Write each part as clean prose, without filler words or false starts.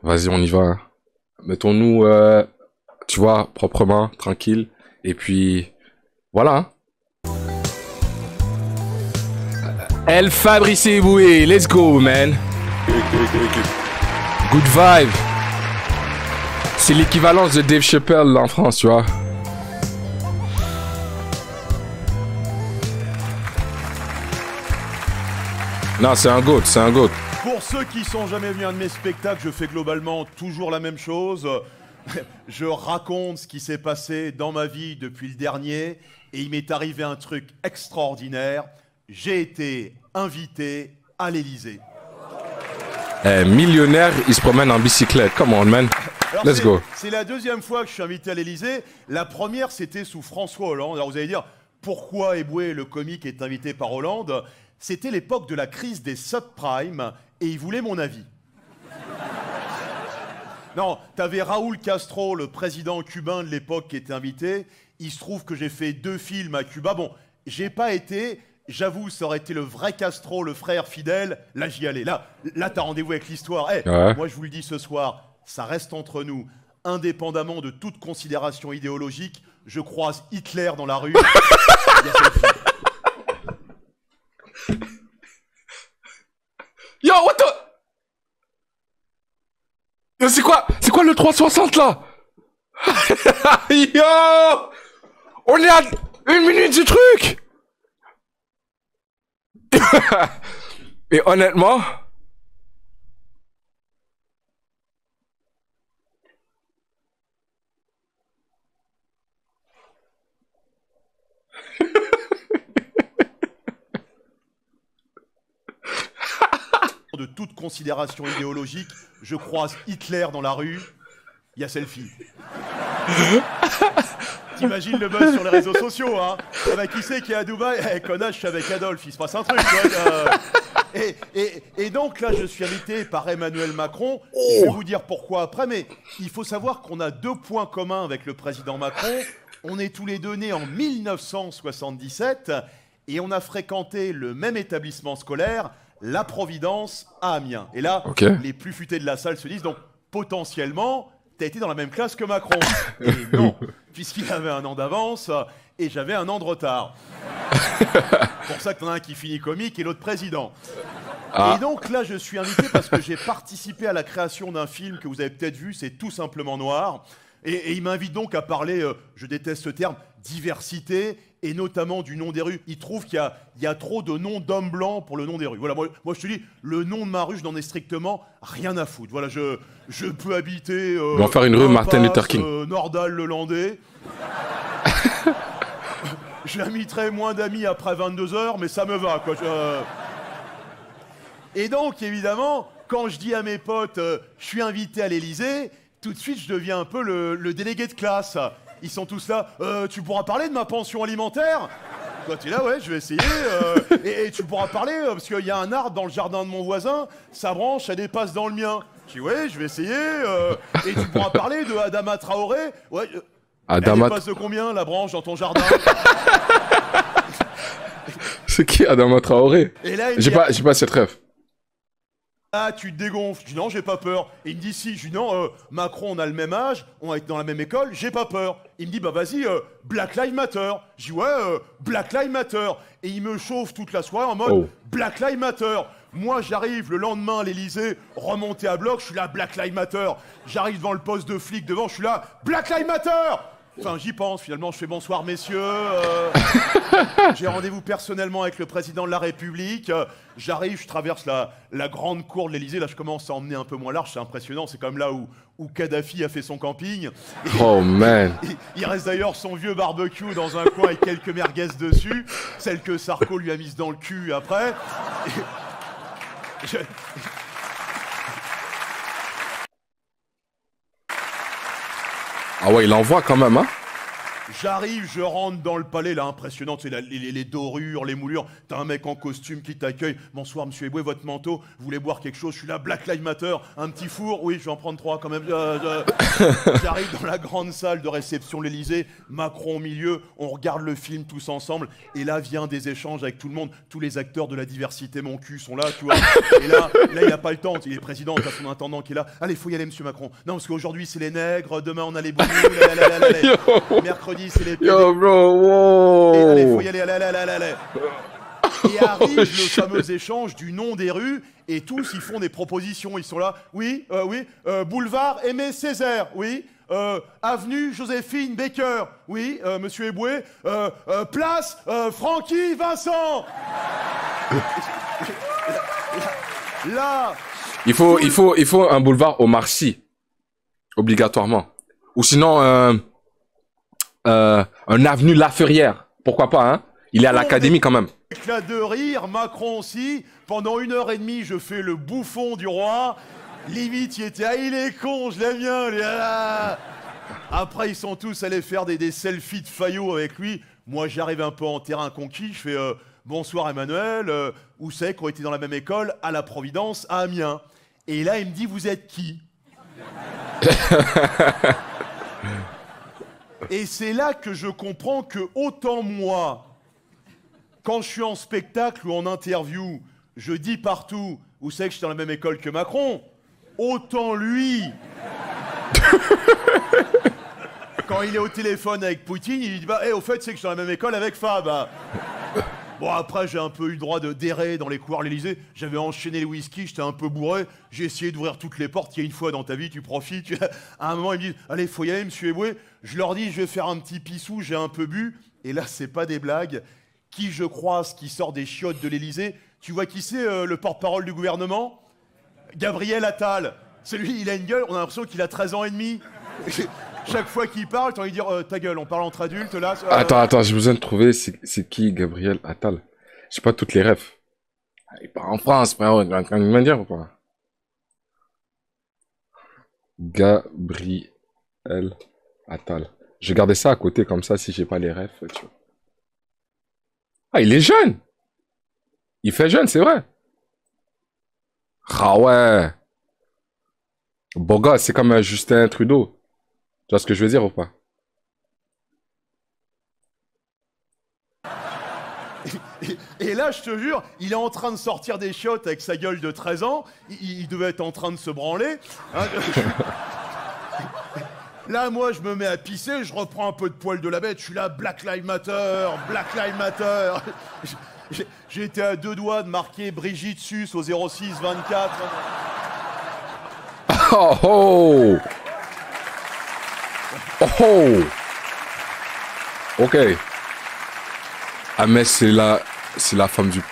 Vas-y, on y va. Mettons-nous, tu vois, proprement, tranquille. Et puis, voilà. Hein. El Fabrice Eboué, let's go, man. Good vibe. C'est l'équivalence de Dave Chappelle en France, tu vois. Non, c'est un goat, c'est un goat. Pour ceux qui sont jamais venus à un de mes spectacles, je fais globalement toujours la même chose. Je raconte ce qui s'est passé dans ma vie depuis le dernier et il m'est arrivé un truc extraordinaire. J'ai été invité à l'Élysée. Millionnaire, il se promène en bicyclette. Come on, man. Alors, Let's go. C'est la deuxième fois que je suis invité à l'Élysée. La première, c'était sous François Hollande. Alors vous allez dire, pourquoi Eboué, le comique, est invité par Hollande? C'était l'époque de la crise des subprimes et il voulait mon avis. Non, t'avais Raúl Castro, le président cubain de l'époque, qui était invité. Il se trouve que j'ai fait 2 films à Cuba. Bon, j'ai pas été... J'avoue, ça aurait été le vrai Castro, le frère fidèle. Là, j'y allais. Là t'as rendez-vous avec l'histoire. Hey, ouais. Moi, je vous le dis ce soir, ça reste entre nous. Indépendamment de toute considération idéologique, je croise Hitler dans la rue. Il y a cette fille. Yo, what the... Yo, c'est quoi le 360 là? Yo! On est à 1 minute du truc! Et honnêtement... De toute considération idéologique, je croise Hitler dans la rue. Il y a selfie. T'imagines le buzz sur les réseaux sociaux, hein? Ah bah, qui c'est qui est à Dubaï? Eh, connasse, je suis avec Adolphe, il se passe un truc. Et donc là, je suis invité par Emmanuel Macron. Je vais vous dire pourquoi après, mais il faut savoir qu'on a 2 points communs avec le président Macron. On est tous les deux nés en 1977 et on a fréquenté le même établissement scolaire, La Providence, à Amiens. Et là, les plus futés de la salle se disent donc potentiellement... T'as été dans la même classe que Macron. Et non, puisqu'il avait 1 an d'avance et j'avais 1 an de retard. C'est pour ça que t'en as un qui finit comique et l'autre président. Et donc là, je suis invité parce que j'ai participé à la création d'un film que vous avez peut-être vu, c'est Tout simplement noir. Et il m'invite donc à parler, je déteste ce terme, diversité, et notamment du nom des rues. Il trouve qu'il y a trop de noms d'hommes blancs pour le nom des rues. Voilà, moi je te dis, le nom de ma rue, je n'en ai strictement rien à foutre. Voilà, je peux habiter... On va faire une rue Martin Luther King. Nordal-le-Landais. J'inviterai moins d'amis après 22h, mais ça me va, quoi. Et donc, évidemment, quand je dis à mes potes, je suis invité à l'Élysée, tout de suite, je deviens un peu le délégué de classe. Ils sont tous là. Tu pourras parler de ma pension alimentaire? Toi, tu es là, ouais, je vais essayer. Et tu pourras parler, parce qu'il y a un arbre dans le jardin de mon voisin, sa branche, elle dépasse dans le mien. Je dis, ouais, je vais essayer. Et tu pourras parler de Adama Traoré. Ouais, Adama... Elle dépasse de combien, la branche, dans ton jardin? C'est qui Adama Traoré? J'ai pas cette rêve. Ah, tu te dégonfles. Je dis non, j'ai pas peur. Et il me dit si. Je dis non, Macron, on a le même âge, on va être dans la même école, j'ai pas peur. Il me dit bah vas-y, Black Lives Matter. Je dis ouais, Black Lives Matter. Et il me chauffe toute la soirée en mode Black Lives Matter. Moi, j'arrive le lendemain à l'Élysée, remonté à bloc, je suis là, Black Lives Matter. J'arrive devant le poste de flic devant, je suis là, Black Lives Matter. Enfin, j'y pense, finalement, je fais bonsoir, messieurs. J'ai rendez-vous personnellement avec le président de la République. J'arrive, je traverse la grande cour de l'Élysée. Là, je commence à emmener un peu moins large, c'est impressionnant. C'est comme là où Kadhafi a fait son camping. Oh, man. Il reste d'ailleurs son vieux barbecue dans un coin avec quelques merguez dessus. Celle que Sarko lui a mise dans le cul après. Ah ouais, il envoie quand même, hein? J'arrive, je rentre dans le palais, là, impressionnant, tu sais, les dorures, les moulures. T'as un mec en costume qui t'accueille. Bonsoir, monsieur Eboué, votre manteau, vous voulez boire quelque chose? Je suis là, Black Lives Matter, un petit four, oui, je vais en prendre 3 quand même. J'arrive dans la grande salle de réception de l'Élysée, Macron au milieu, on regarde le film tous ensemble, et là vient des échanges avec tout le monde. Tous les acteurs de la diversité, mon cul, sont là, tu vois. Et là, il n'a pas le temps, il est président, t'as son intendant qui est là. Allez, faut y aller, monsieur Macron. Non, parce qu'aujourd'hui, c'est les nègres, demain, on a les boubous, mercredi, c'est les... Yo, bro, wow. Et allez, faut y aller, allez. Et arrive le fameux échange du nom des rues, et tous, ils font des propositions. Ils sont là, oui, boulevard Aimé Césaire, oui, avenue Joséphine Baker, oui, monsieur Eboué, place Francky Vincent. Là... Il faut un boulevard Omar Sy, obligatoirement. Ou sinon, un avenue La Ferrière. Pourquoi pas, hein? Il est à l'académie quand même. Éclat de rire, Macron aussi. Pendant 1h30, je fais le bouffon du roi. Limite, il était, ah, il est con, je l'aime bien. Après, ils sont tous allés faire des selfies de Fayot avec lui. Moi, j'arrive un peu en terrain conquis. Je fais, bonsoir Emmanuel. Où c'est qu'on était dans la même école? À la Providence, à Amiens. Et là, il me dit, vous êtes qui? Et c'est là que je comprends que autant moi, quand je suis en spectacle ou en interview, je dis partout, où c'est que je suis dans la même école que Macron, autant lui, quand il est au téléphone avec Poutine, il dit, bah, au fait, c'est que je suis dans la même école avec Fab. Bon, après, j'ai un peu eu le droit de d'errer dans les couloirs de l'Élysée. J'avais enchaîné le whisky, j'étais un peu bourré. J'ai essayé d'ouvrir toutes les portes. Il y a une fois dans ta vie, tu profites. À un moment, ils me disent, allez, faut y aller, monsieur Eboué. Je leur dis, je vais faire un petit pissou, j'ai un peu bu. Et là, c'est pas des blagues. Qui je croise, qui sort des chiottes de l'Élysée? Tu vois qui c'est, le porte-parole du gouvernement? Gabriel Attal. C'est lui, il a une gueule, on a l'impression qu'il a 13 ans et demi. Chaque fois qu'il parle, t'as envie de dire ta gueule, on parle entre adultes là. Attends, j'ai besoin de trouver c'est qui Gabriel Attal. J'ai pas toutes les refs. Il part en France, frérot, il est en train de me dire ou pas? Gabriel Attal. Je gardais ça à côté comme ça si j'ai pas les refs, tu vois. Ah, il est jeune! Il fait jeune, c'est vrai. Ah ouais. Beau gosse, c'est comme Justin Trudeau. Tu vois ce que je veux dire ou pas? Et là, je te jure, il est en train de sortir des chiottes avec sa gueule de 13 ans. Il devait être en train de se branler. Hein. Là, moi, je me mets à pisser, je reprends un peu de poil de la bête. Je suis là, Black Lives Matter, Black Lives Matter. J'ai été à 2 doigts de marquer Brigitte Sus au 06 24. Oh oh! Oh! Ok. Ah mais c'est la femme du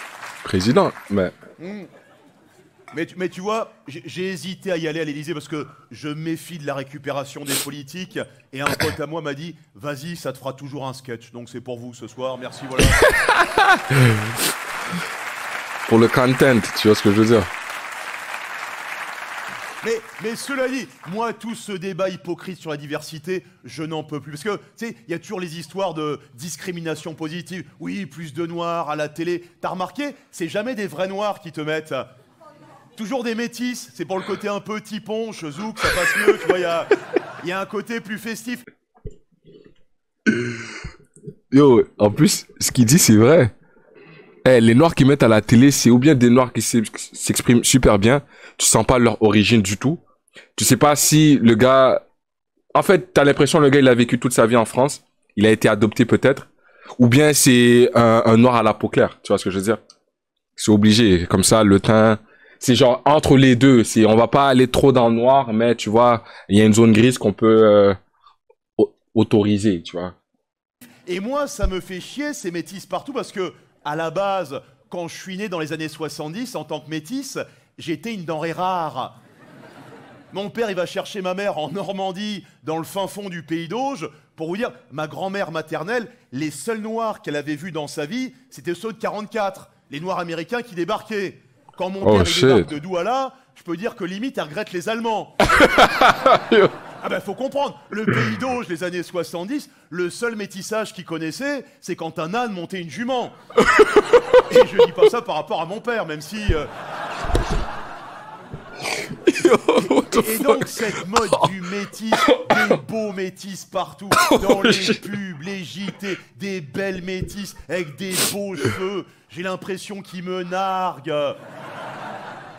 président, mais... Mais tu vois, j'ai hésité à y aller à l'Élysée parce que je méfie de la récupération des politiques. Et un pote à moi m'a dit, vas-y, ça te fera toujours un sketch. Donc c'est pour vous ce soir, merci, voilà. Pour le content, tu vois ce que je veux dire? Mais cela dit, moi, tout ce débat hypocrite sur la diversité, je n'en peux plus. Parce que, tu sais, il y a toujours les histoires de discrimination positive. Oui, plus de noirs à la télé. T'as remarqué, c'est jamais des vrais noirs qui te mettent. Toujours des métis. C'est pour le côté un peu tiponche, zouk, ça passe mieux. Tu vois, il y a un côté plus festif. Yo, en plus, ce qu'il dit, c'est vrai. Les noirs qui mettent à la télé, c'est ou bien des noirs qui s'expriment super bien, tu sens pas leur origine du tout. Tu sais pas si le gars... En fait, t'as l'impression que le gars, il a vécu toute sa vie en France, il a été adopté peut-être, ou bien c'est un noir à la peau claire, tu vois ce que je veux dire? C'est obligé, comme ça, le teint... C'est genre entre les deux, on va pas aller trop dans le noir, mais tu vois, il y a une zone grise qu'on peut autoriser, tu vois. Et moi, ça me fait chier ces métis partout parce que, à la base, quand je suis né dans les années 70, en tant que métis, j'étais une denrée rare. Mon père, il va chercher ma mère en Normandie, dans le fin fond du pays d'Auge. Pour vous dire, ma grand-mère maternelle, les seuls noirs qu'elle avait vus dans sa vie, c'était ceux de 44, les noirs américains qui débarquaient. Quand mon père il débarque de Douala, je peux dire que limite, elle regrette les Allemands. Ah bah faut comprendre, le pays d'Auge, les années 70, le seul métissage qu'ils connaissaient, c'est quand un âne montait une jument. Et je dis pas ça par rapport à mon père, même si... Et donc cette mode du métis, des beaux métis partout, dans les pubs, les JT, des belles métisses avec des beaux cheveux, j'ai l'impression qu'ils me narguent.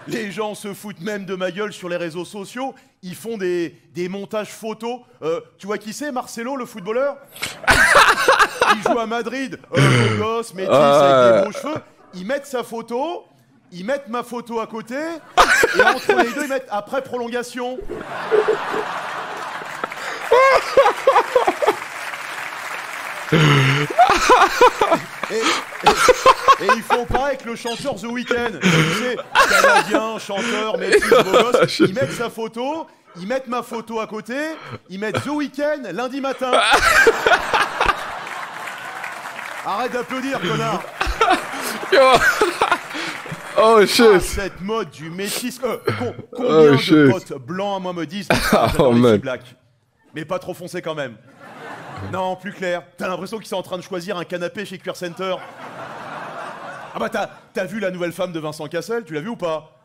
Les gens se foutent même de ma gueule sur les réseaux sociaux, ils font des montages photos. Tu vois qui c'est, Marcelo, le footballeur? Il joue à Madrid, beau gosse, métis, avec des beaux cheveux, ils mettent sa photo... Ils mettent ma photo à côté, et entre les deux, ils mettent après prolongation. Et ils font pareil avec le chanteur The Weeknd. Tu sais, canadien, chanteur, métis, beau gosse. Ils mettent sa photo, ils mettent ma photo à côté, ils mettent The Weeknd lundi matin. Arrête d'applaudir, connard. Oh shit! Ah, cette mode du métis. Combien de potes blancs à moi me disent j'adore les filles black. Mais pas trop foncé quand même. Non, plus clair. T'as l'impression qu'ils sont en train de choisir un canapé chez Queer Center. Ah bah t'as vu la nouvelle femme de Vincent Cassel? Tu l'as vu ou pas?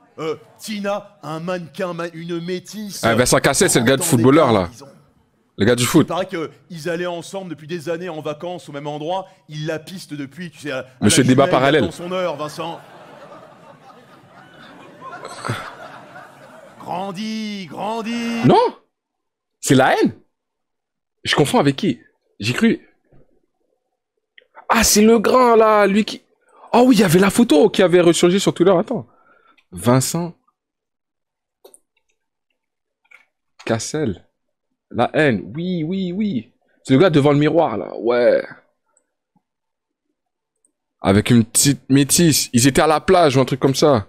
Tina, un mannequin, une métisse. Ah, Vincent Cassel, c'est le gars du footballeur là. Le gars du foot. Il paraît qu'ils allaient ensemble depuis des années en vacances au même endroit. Ils la pistent depuis, tu sais. Monsieur Débat Parallèle. Dans son heure, Vincent. Grandis, grandis. Non, c'est la haine. Je confonds avec qui? J'ai cru. Ah, c'est le grand là, lui qui... Oh oui, il y avait la photo qui avait ressurgi sur Twitter. Attends. Vincent Cassel. La haine. Oui, oui, oui. C'est le gars devant le miroir là. Ouais. Avec une petite métisse. Ils étaient à la plage ou un truc comme ça.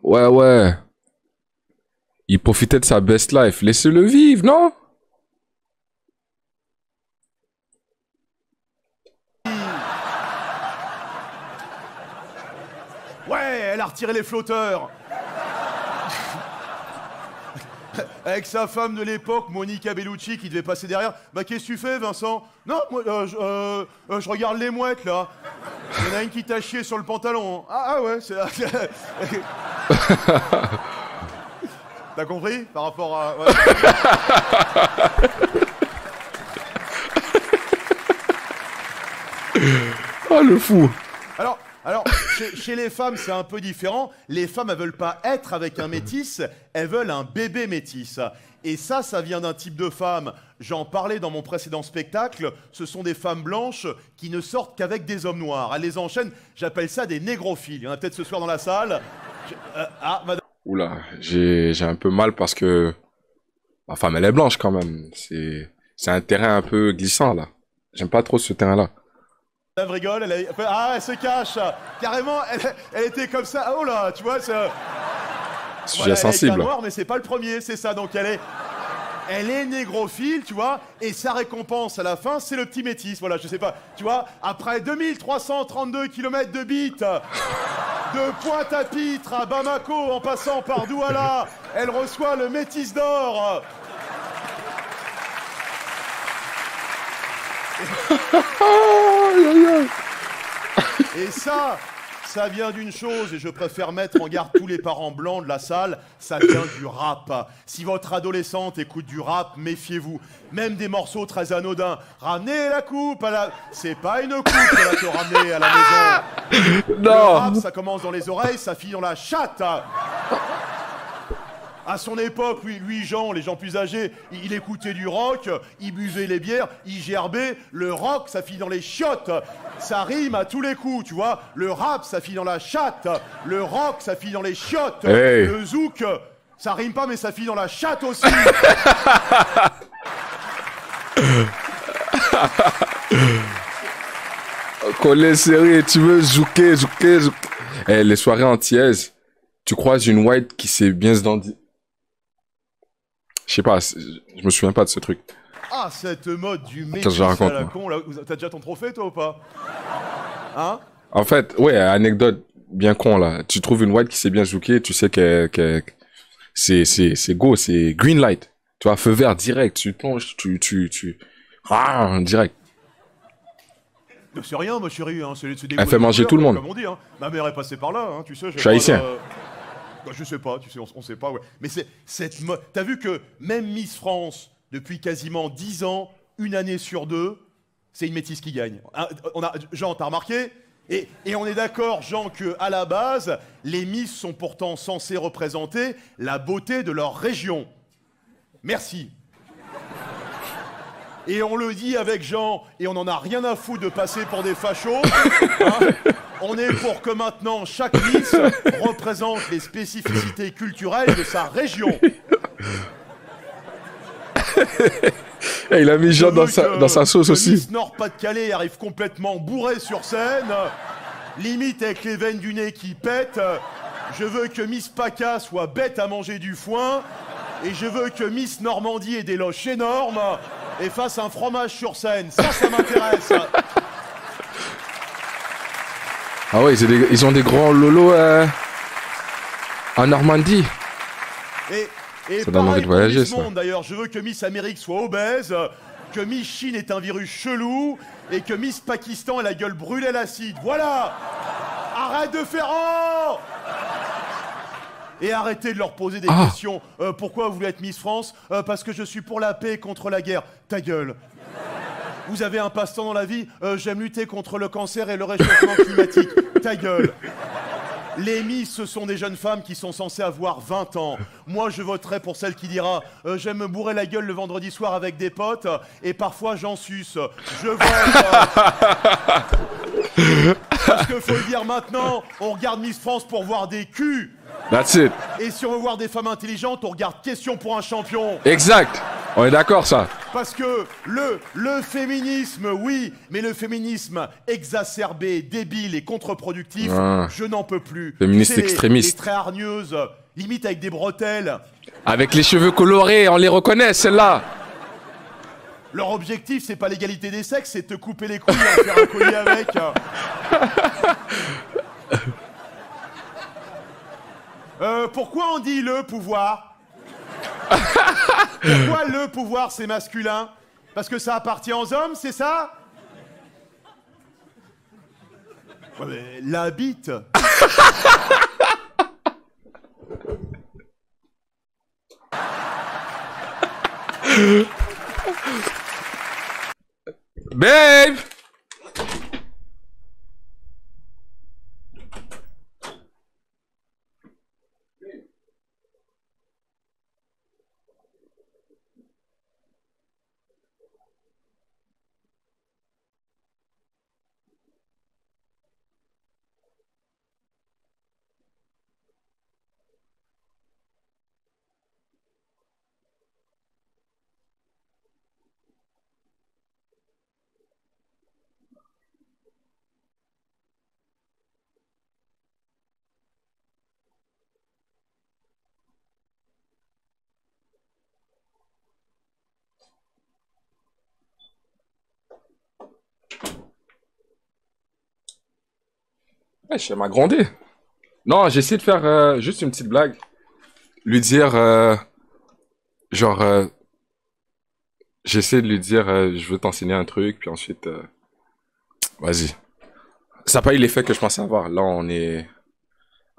Ouais, ouais. Il profitait de sa best life. Laissez-le vivre, non? Ouais, elle a retiré les flotteurs. Avec sa femme de l'époque, Monica Bellucci, qui devait passer derrière. Bah, qu'est-ce que tu fais, Vincent? Non, moi, je regarde les mouettes, là. Il y en a une qui t'a chié sur le pantalon. Ah ouais, c'est... T'as compris? Par rapport à... Ouais. Oh, le fou. Alors chez les femmes, c'est un peu différent. Les femmes, elles veulent pas être avec un métis, elles veulent un bébé métis. Et ça vient d'un type de femme. J'en parlais dans mon précédent spectacle. Ce sont des femmes blanches qui ne sortent qu'avec des hommes noirs. Elles les enchaînent. J'appelle ça des négrophiles. Il y en a peut-être ce soir dans la salle. Madame. Oula, j'ai un peu mal parce que ma femme, elle est blanche quand même. C'est un terrain un peu glissant, là. J'aime pas trop ce terrain-là. Elle rigole, elle se cache. Carrément, elle était comme ça. Oh là, tu vois, c'est... Sujet sensible. Elle est noire, mais c'est pas le premier, c'est ça. Donc elle est négrophile, tu vois, et sa récompense à la fin, c'est le petit métis. Voilà, je sais pas, tu vois, après 2332 km de bite, de Pointe-à-Pitre à Bamako, en passant par Douala, elle reçoit le métis d'or. Et ça vient d'une chose, et je préfère mettre en garde tous les parents blancs de la salle, ça vient du rap. Si votre adolescente écoute du rap, méfiez-vous. Même des morceaux très anodins. Ramenez la coupe à la... C'est pas une coupe qu'elle va te ramener à la maison. Non. Le rap, ça commence dans les oreilles, ça finit dans la chatte. À son époque, lui, Jean, les gens plus âgés, il écoutait du rock, il buvait les bières, il gerbait. Le rock, ça finit dans les chiottes. Ça rime à tous les coups, tu vois. Le rap, ça finit dans la chatte. Le rock, ça finit dans les chiottes. Hey. Le zouk, ça rime pas, mais ça finit dans la chatte aussi. Collet serré, tu veux zouker. Eh, les soirées antillaises, tu croises une white qui sait bien se dandy. Je sais pas, je me souviens pas de ce truc. Ah, cette mode du métis à la con, là. T'as déjà ton trophée, toi, ou pas? Hein? En fait, ouais, anecdote. bien con, là. Tu trouves une white qui sait bien zouker, tu sais c'est go, c'est green light. Tu vois, feu vert direct, tu plonges, ah, direct. C'est rien, ma chérie, hein, c'est des Elle fait manger tout le monde. Comme on dit, hein. Ma mère est passée par là, hein, tu sais. Je suis haïtien. Bah, je sais pas, tu sais, on sait pas, ouais. Mais c'est cette mode. T'as vu que même Miss France, depuis quasiment 10 ans, une année sur deux, c'est une métisse qui gagne. Jean, t'as remarqué? Et on est d'accord, Jean, que à la base, les Miss sont pourtant censées représenter la beauté de leur région. Merci. Et on le dit avec Jean, et on n'en a rien à foutre de passer pour des fachos. Hein. On est pour que maintenant, chaque Miss représente les spécificités culturelles de sa région. Et il a mis Jean dans sa sauce aussi. Miss Nord-Pas-de-Calais arrive complètement bourré sur scène, limite avec les veines du nez qui pètent. Je veux que Miss PACA soit bête à manger du foin. Et je veux que Miss Normandie ait des loches énormes et fasse un fromage sur scène. Ça m'intéresse. Ah ouais, ils ont des grands lolos en Normandie. Et ça donne envie de voyager, ça. D'ailleurs, je veux que Miss Amérique soit obèse, que Miss Chine ait un virus chelou et que Miss Pakistan ait la gueule brûlée à l'acide. Voilà. Arrête de faire... Oh et arrêtez de leur poser des questions. Pourquoi vous voulez être Miss France? Parce que je suis pour la paix et contre la guerre. Ta gueule. Vous avez un passe-temps dans la vie? J'aime lutter contre le cancer et le réchauffement climatique. Ta gueule. Les Miss, ce sont des jeunes femmes qui sont censées avoir 20 ans. Moi, je voterai pour celle qui dira j'aime me bourrer la gueule le vendredi soir avec des potes et parfois j'en suce. Je vote. Parce que faut le dire maintenant, on regarde Miss France pour voir des culs. That's it. Et si on veut voir des femmes intelligentes, on regarde Question pour un champion. Exact. On est d'accord, ça. Parce que le féminisme, oui, mais le féminisme exacerbé, débile et contre-productif, je n'en peux plus. Féministe extrémiste. Les traits hargneuses, limite avec des bretelles. Avec les cheveux colorés, on les reconnaît, celles-là. Leur objectif, c'est pas l'égalité des sexes, c'est de te couper les couilles et en faire un collier avec. Pourquoi on dit le pouvoir? Pourquoi le pouvoir c'est masculin? Parce que ça appartient aux hommes, c'est ça? Ouais, mais la bite. Babe! Wesh, elle m'a grondé. Non, j'ai essayé de faire juste une petite blague. Lui dire, genre, j'essaie de lui dire, je veux t'enseigner un truc, puis ensuite, vas-y. Ça n'a pas eu l'effet que je pensais avoir. Là, on est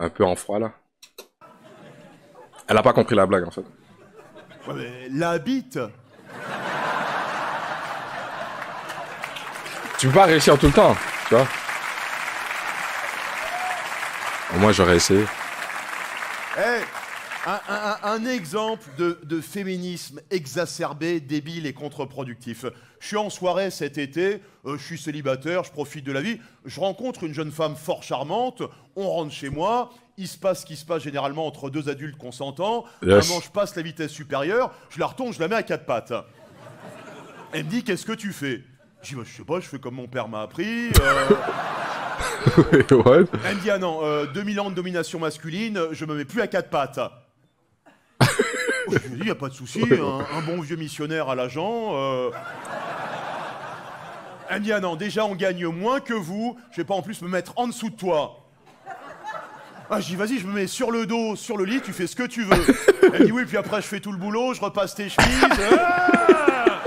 un peu en froid, là. Elle a pas compris la blague, en fait. Ouais, mais la bite. Tu peux pas réussir tout le temps, tu vois. Moi, j'aurais essayé. Hey, un exemple de féminisme exacerbé, débile et contre-productif. Je suis en soirée cet été, je suis célibataire, je profite de la vie, je rencontre une jeune femme fort charmante, on rentre chez moi, il se passe ce qui se passe généralement entre deux adultes consentants, Yes. Vraiment, je passe la vitesse supérieure, je la retourne, je la mets à quatre pattes. Elle me dit, qu'est-ce que tu fais? Je dis, bah, je sais pas, je fais comme mon père m'a appris. What? Elle me dit, ah non, 2000 ans de domination masculine, je me mets plus à quatre pattes. Je lui dis, y a pas de souci, un bon vieux missionnaire à l'agent. Elle me dit, ah non, déjà on gagne moins que vous, je vais pas en plus me mettre en dessous de toi. Ah, je dis, vas-y, je me mets sur le dos, sur le lit, tu fais ce que tu veux. Elle dit, oui, puis après, je fais tout le boulot, je repasse tes chemises. Ah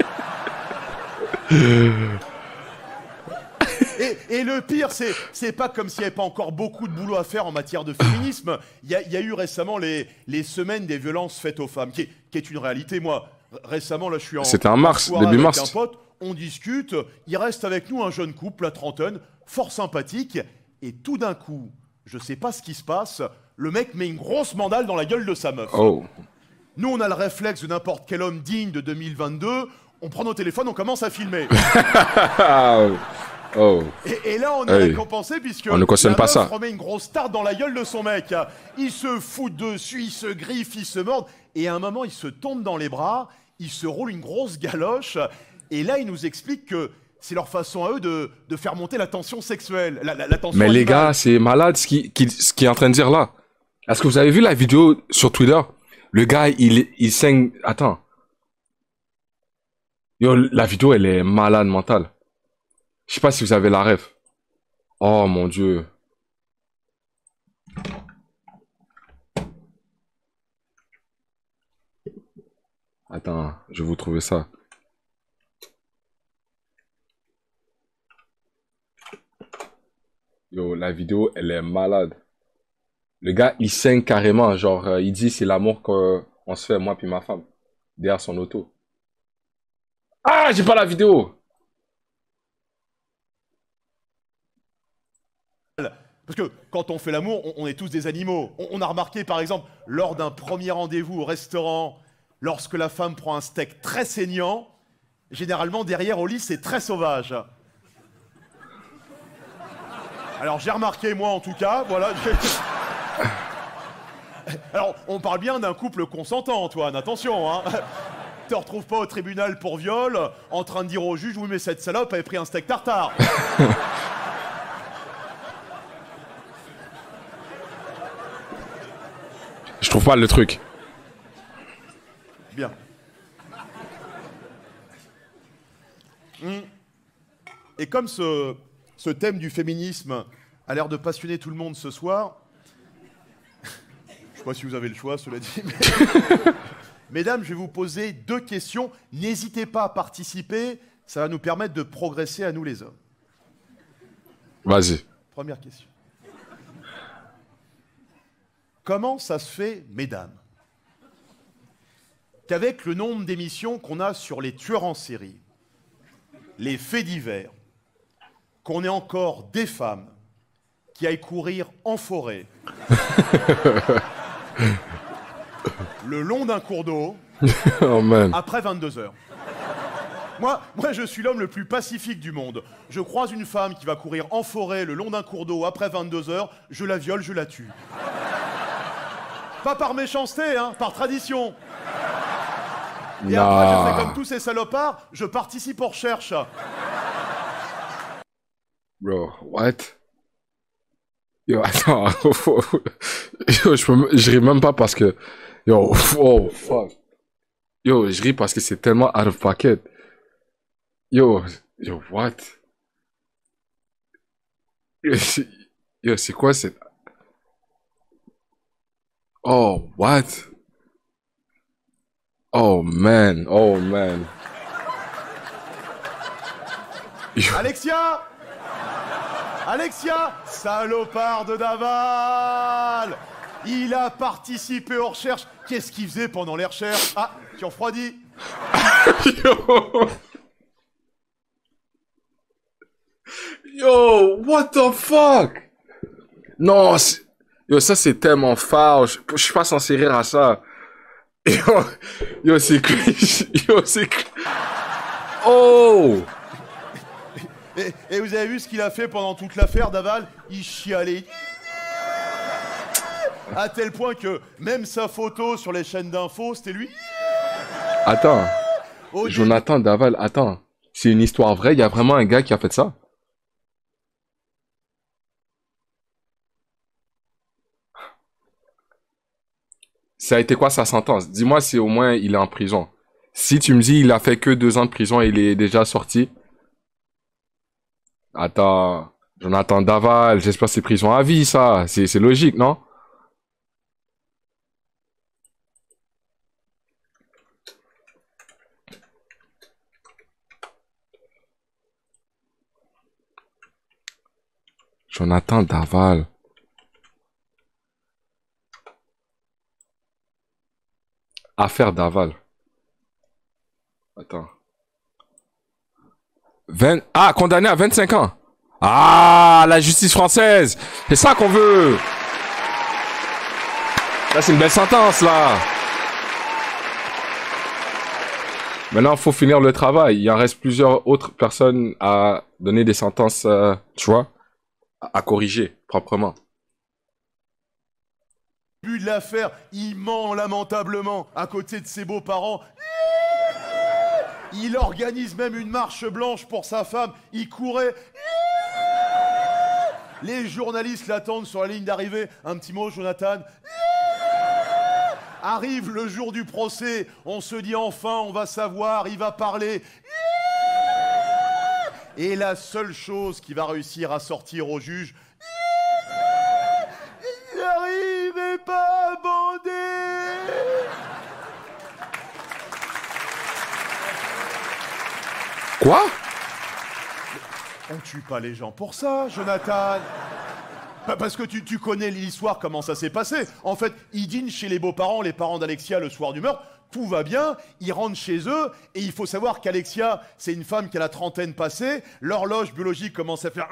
et le pire, c'est pas comme s'il n'y avait pas encore beaucoup de boulot à faire en matière de féminisme. Il y a eu récemment les semaines des violences faites aux femmes, qui est une réalité. Moi, récemment, là, je suis en C'était en mars, soirée début avec mars. un pote, on discute, il reste avec nous un jeune couple, la trentaine, fort sympathique, et tout d'un coup, je sais pas ce qui se passe, le mec met une grosse mandale dans la gueule de sa meuf. Oh. Nous, on a le réflexe de n'importe quel homme digne de 2022, on prend nos téléphones, on commence à filmer. Oh. Et là, on est récompensé puisque on ne cautionne pas ça. Remet une grosse tarte dans la gueule de son mec. Il se fout dessus, il se griffe, il se mord. Et à un moment, il se tombe dans les bras, il se roule une grosse galoche. Et là, il nous explique que c'est leur façon à eux de faire monter la tension sexuelle. La tension Mais animale. les gars, c'est malade ce qu'il est en train de dire là. Est-ce que vous avez vu la vidéo sur Twitter? Le gars, il saigne... Attends. Yo, la vidéo, elle est malade mentale. Je sais pas si vous avez la ref. Oh mon Dieu. Attends, je vais vous trouver ça. Yo, la vidéo, elle est malade. Le gars, il saigne carrément. Genre, il dit c'est l'amour qu'on se fait, moi puis ma femme. Derrière son auto. Ah, j'ai pas la vidéo. Parce que quand on fait l'amour, on est tous des animaux. On a remarqué, par exemple, lors d'un premier rendez-vous au restaurant, lorsque la femme prend un steak très saignant, généralement, derrière au lit, c'est très sauvage. Alors, j'ai remarqué, moi, en tout cas, voilà. Alors, on parle bien d'un couple consentant, Antoine, attention, hein. Te retrouves pas au tribunal pour viol, en train de dire au juge, oui, mais cette salope avait pris un steak tartare. Je trouve pas le truc. Bien. Et comme ce thème du féminisme a l'air de passionner tout le monde ce soir, je sais pas si vous avez le choix, cela dit, mais... Mesdames, je vais vous poser 2 questions. N'hésitez pas à participer, ça va nous permettre de progresser à nous les hommes. Vas-y. Première question. Comment ça se fait, mesdames, qu'avec le nombre d'émissions qu'on a sur les tueurs en série, les faits divers, qu'on ait encore des femmes qui aillent courir en forêt, le long d'un cours d'eau, Oh man. après 22 heures. Moi, je suis l'homme le plus pacifique du monde. Je croise une femme qui va courir en forêt le long d'un cours d'eau après 22 heures, je la viole, je la tue. Pas par méchanceté, hein, par tradition. Et après, je fais comme tous ces salopards, je participe aux recherches. Bro, what? Yo, attends. Yo, je ris même pas parce que... Yo, oh, fuck. Yo, je ris parce que c'est tellement out of pocket. Yo, what? Yo, c'est quoi cette... Oh, what? Oh, man. Oh, man. Yo. Alexia, salopard de Daval. Il a participé aux recherches. Qu'est-ce qu'il faisait pendant les recherches? Ah, tu refroidis. Yo. Yo, what the fuck? Non, yo, ça c'est tellement fort. Je suis pas censé rire à ça. Yo, c'est cringe. Yo, c'est Oh! Et vous avez vu ce qu'il a fait pendant toute l'affaire, Daval? Il chialait. À tel point que même sa photo sur les chaînes d'infos, c'était lui. Attends. Jonathan Daval, attends. C'est une histoire vraie? Il y a vraiment un gars qui a fait ça? Ça a été quoi sa sentence? Dis-moi si au moins il est en prison. Si tu me dis il a fait que 2 ans de prison et il est déjà sorti. Attends. Jonathan Daval, j'espère que c'est prison à vie, ça. C'est logique, non? Jonathan Daval. Affaire Daval. Attends. Condamné à 25 ans. Ah, la justice française. C'est ça qu'on veut. Là, c'est une belle sentence, là. Maintenant, il faut finir le travail. Il en reste plusieurs autres personnes à donner des sentences, tu vois, à corriger proprement. But de l'affaire, il ment lamentablement à côté de ses beaux-parents. Il organise même une marche blanche pour sa femme. Il courait. Les journalistes l'attendent sur la ligne d'arrivée. Un petit mot, Jonathan. Arrive le jour du procès. On se dit enfin, on va savoir, il va parler. Et la seule chose qui va réussir à sortir au juge, n'arrivez pas à bander. Quoi? On tue pas les gens pour ça, Jonathan. Parce que tu connais l'histoire, comment ça s'est passé. En fait, ils dînent chez les beaux-parents, les parents d'Alexia, le soir du meurtre. Tout va bien, ils rentrent chez eux, et il faut savoir qu'Alexia, c'est une femme qui a la trentaine passée, l'horloge biologique commence à faire...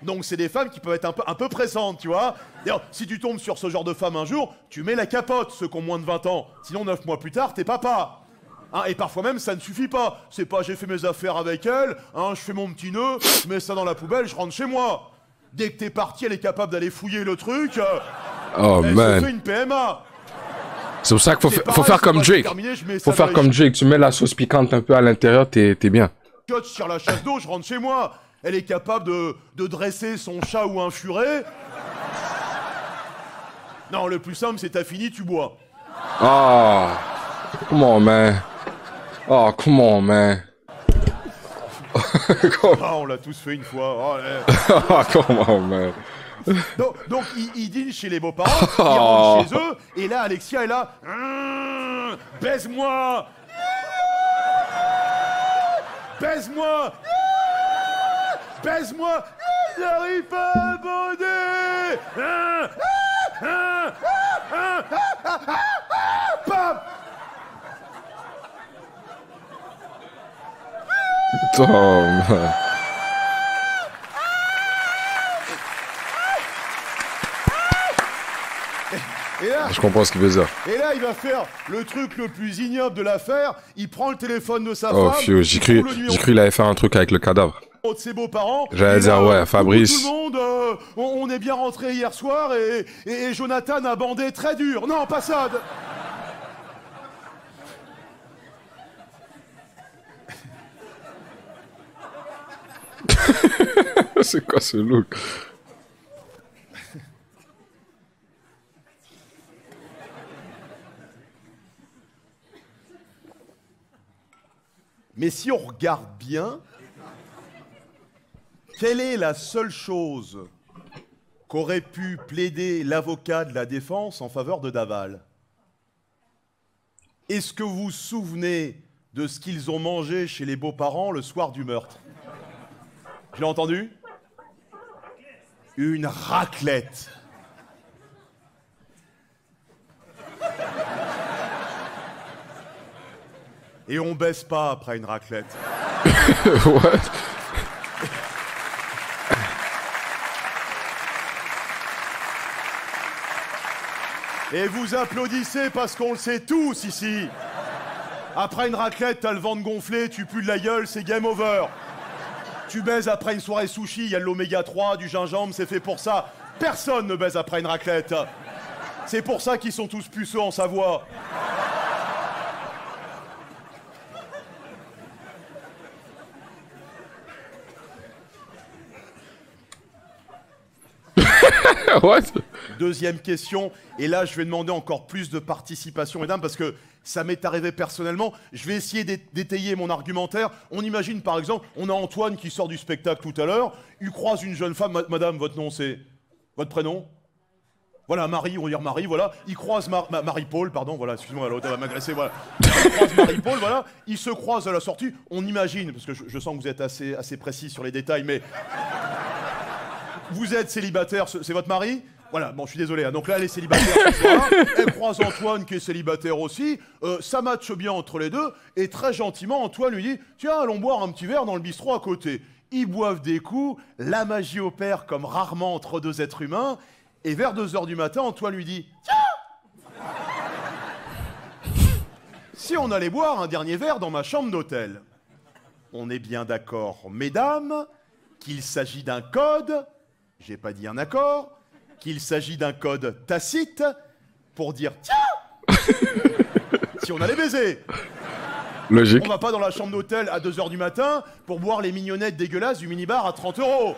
Donc c'est des femmes qui peuvent être un peu pressantes, tu vois. D'ailleurs, si tu tombes sur ce genre de femme un jour, tu mets la capote, ceux qui ont moins de 20 ans. Sinon, 9 mois plus tard, t'es papa. Hein, et parfois même, ça ne suffit pas. C'est pas, j'ai fait mes affaires avec elle, je fais mon petit nœud, je mets ça dans la poubelle, je rentre chez moi. Dès que t'es parti, elle est capable d'aller fouiller le truc. Oh, elle man. se fait une PMA. C'est pour ça qu'il faut faire comme Drake. Faut faire comme Drake. Tu mets la sauce piquante un peu à l'intérieur, t'es bien. Je tire la chasse d'eau, je rentre chez moi. Elle est capable de dresser son chat ou un furet. Non, le plus simple, c'est t'as fini, tu bois. Oh, come on, man. Oh, come on, man. Ah, on l'a tous fait une fois. Oh, Oh, come on, man. Donc il dîne chez les beaux-parents, il rentre chez eux, et là, Alexia est là. Baise-moi. Baise-moi. Baise-moi. J'arrive pas à bander. Bam. Oh, man. Et là, Je comprends ce qu'il veut dire. et là, il va faire le truc le plus ignoble de l'affaire. Il prend le téléphone de sa Oh, femme. Fiu, j'ai cru qu'il allait faire un truc avec le cadavre. De ses beaux-parents. J'allais Et dire, là, ouais, Fabrice. Tout le monde, on est bien rentré hier soir et Jonathan a bandé très dur. Non, pas ça. C'est quoi ce look? Mais si on regarde bien, quelle est la seule chose qu'aurait pu plaider l'avocat de la défense en faveur de Daval? Est-ce que vous vous souvenez de ce qu'ils ont mangé chez les beaux-parents le soir du meurtre? Je l'ai entendu? Une raclette. Et on baisse pas après une raclette. What? Et vous applaudissez parce qu'on le sait tous ici. Après une raclette, t'as le ventre gonflé, tu pues de la gueule, c'est game over. Tu baises après une soirée sushi, il y a de l'oméga 3, du gingembre, c'est fait pour ça. Personne ne baise après une raclette. C'est pour ça qu'ils sont tous puceux en Savoie. What? Deuxième question, et là je vais demander encore plus de participation, mesdames, parce que ça m'est arrivé personnellement. Je vais essayer d'étayer mon argumentaire. On imagine par exemple, on a Antoine qui sort du spectacle tout à l'heure, il croise une jeune femme, madame, votre nom c'est... Votre prénom? Voilà, Marie, on va dire Marie, voilà. Il croise Marie-Paul, pardon, voilà, excuse-moi, l'autre va m'agresser, voilà. Il croise Marie-Paul, voilà. Ils se croisent à la sortie, on imagine, parce que je sens que vous êtes assez précis sur les détails, mais... vous êtes célibataire, c'est votre mari? Voilà, bon, je suis désolé. Donc là, elle est célibataire ce soir. Elle croise Antoine qui est célibataire aussi. Ça matche bien entre les deux. Et très gentiment, Antoine lui dit « Tiens, allons boire un petit verre dans le bistrot à côté. » Ils boivent des coups. La magie opère comme rarement entre deux êtres humains. Et vers 2h du matin, Antoine lui dit « Tiens, si on allait boire un dernier verre dans ma chambre d'hôtel. » On est bien d'accord, mesdames, qu'il s'agit d'un code. J'ai pas dit un accord. Qu'il s'agit d'un code tacite pour dire « Tiens !» si on allait baiser. Logique. On va pas dans la chambre d'hôtel à 2h du matin pour boire les mignonnettes dégueulasses du minibar à 30 €.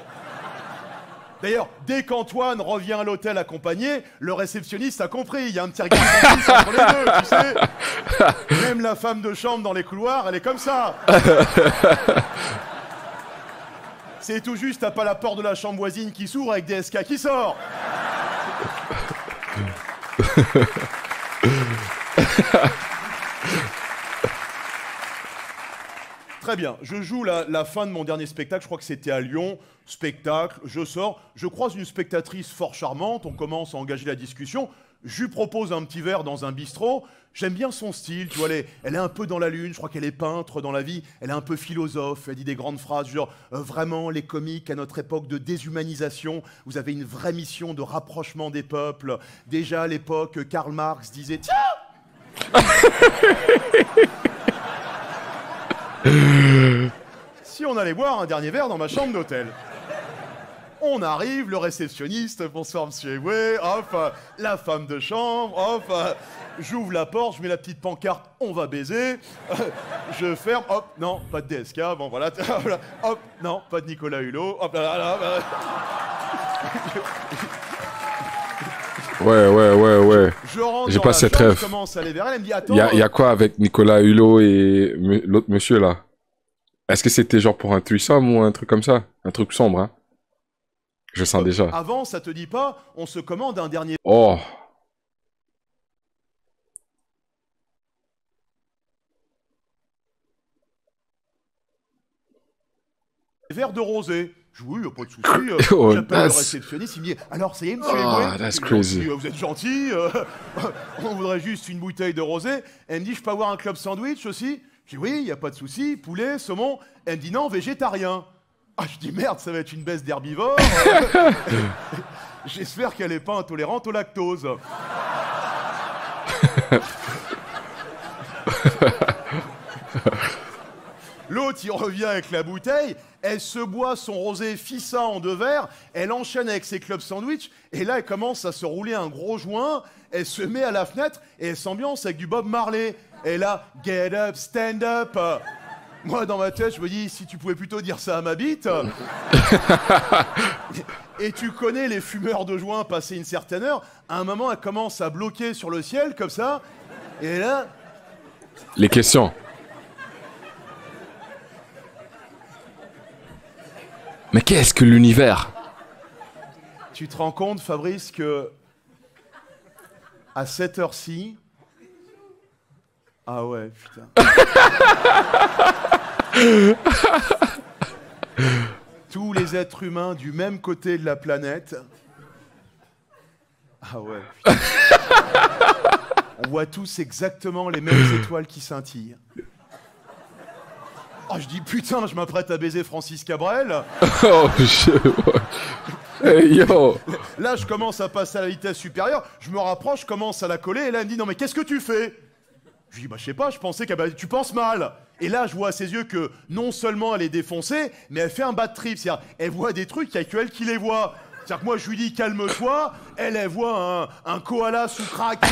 D'ailleurs, dès qu'Antoine revient à l'hôtel accompagné, le réceptionniste a compris. Il y a un petit regard complice entre les deux, tu sais. Même la femme de chambre dans les couloirs, elle est comme ça. C'est tout juste, t'as pas la porte de la chambre voisine qui s'ouvre avec des SK qui sort. Très bien, je joue la fin de mon dernier spectacle, je crois que c'était à Lyon. Spectacle, je sors, je croise une spectatrice fort charmante, on commence à engager la discussion. Je lui propose un petit verre dans un bistrot. J'aime bien son style, tu vois, elle est un peu dans la lune, je crois qu'elle est peintre dans la vie, elle est un peu philosophe, elle dit des grandes phrases, genre vraiment les comiques à notre époque de déshumanisation, vous avez une vraie mission de rapprochement des peuples. Déjà à l'époque, Karl Marx disait tiens si on allait boire un dernier verre dans ma chambre d'hôtel. On arrive, le réceptionniste, bonsoir monsieur Eboué, hop, la femme de chambre, hop, j'ouvre la porte, je mets la petite pancarte, on va baiser, je ferme, hop, non, pas de DSK, bon voilà, hop, non, pas de Nicolas Hulot, hop là. Ouais. Je rentre J'ai dans pas la cette chambre, rêve. je commence à aller vers elle, elle me dit attends. Il y a quoi avec Nicolas Hulot et l'autre monsieur là? Est-ce que c'était genre pour un threesome ou un truc comme ça? Un truc sombre, hein? Je sens déjà. Avant, ça te dit pas, on se commande un dernier Oh. verre de rosé. Je dis, oui, y a pas de souci. Oh, J'appelle le that's- réceptionniste, il me dit alors ça y est, monsieur Oh, Eboué that's Je dis, crazy. vous êtes gentil, on voudrait juste une bouteille de rosé. Elle me dit je peux avoir un club sandwich aussi? Je dis oui, il y a pas de souci, poulet, saumon. Elle me dit non, végétarien. Ah, je dis merde, ça va être une baisse d'herbivore. J'espère qu'elle est pas intolérante au lactose. L'autre, il revient avec la bouteille, elle se boit son rosé fissa en 2 verres, elle enchaîne avec ses clubs sandwich, et là, elle commence à se rouler un gros joint, elle se met à la fenêtre, et elle s'ambiance avec du Bob Marley. Et là, get up, stand up. Moi, dans ma tête, je me dis, si tu pouvais plutôt dire ça à ma bite. Et tu connais les fumeurs de joint passé une certaine heure, à un moment, elle commence à bloquer sur le ciel, comme ça, et là... Les questions. Mais qu'est-ce que l'univers? Tu te rends compte, Fabrice, que à cette heure-ci... Ah ouais, putain. Tous les êtres humains du même côté de la planète... Ah ouais, putain. On voit tous exactement les mêmes étoiles qui scintillent. Oh, je dis, putain, je m'apprête à baiser Francis Cabrel. Oh, hey, yo. Là, je commence à passer à la vitesse supérieure, je me rapproche, je commence à la coller, et là, elle me dit, non mais qu'est-ce que tu fais? Je dis, bah je sais pas, je pensais que tu penses mal. Et là, je vois à ses yeux que non seulement elle est défoncée, mais elle fait un bad trip, c'est-à-dire, elle voit des trucs, il n'y a que elle qui les voit. C'est-à-dire que moi, je lui dis, calme-toi, elle voit un koala sous crack,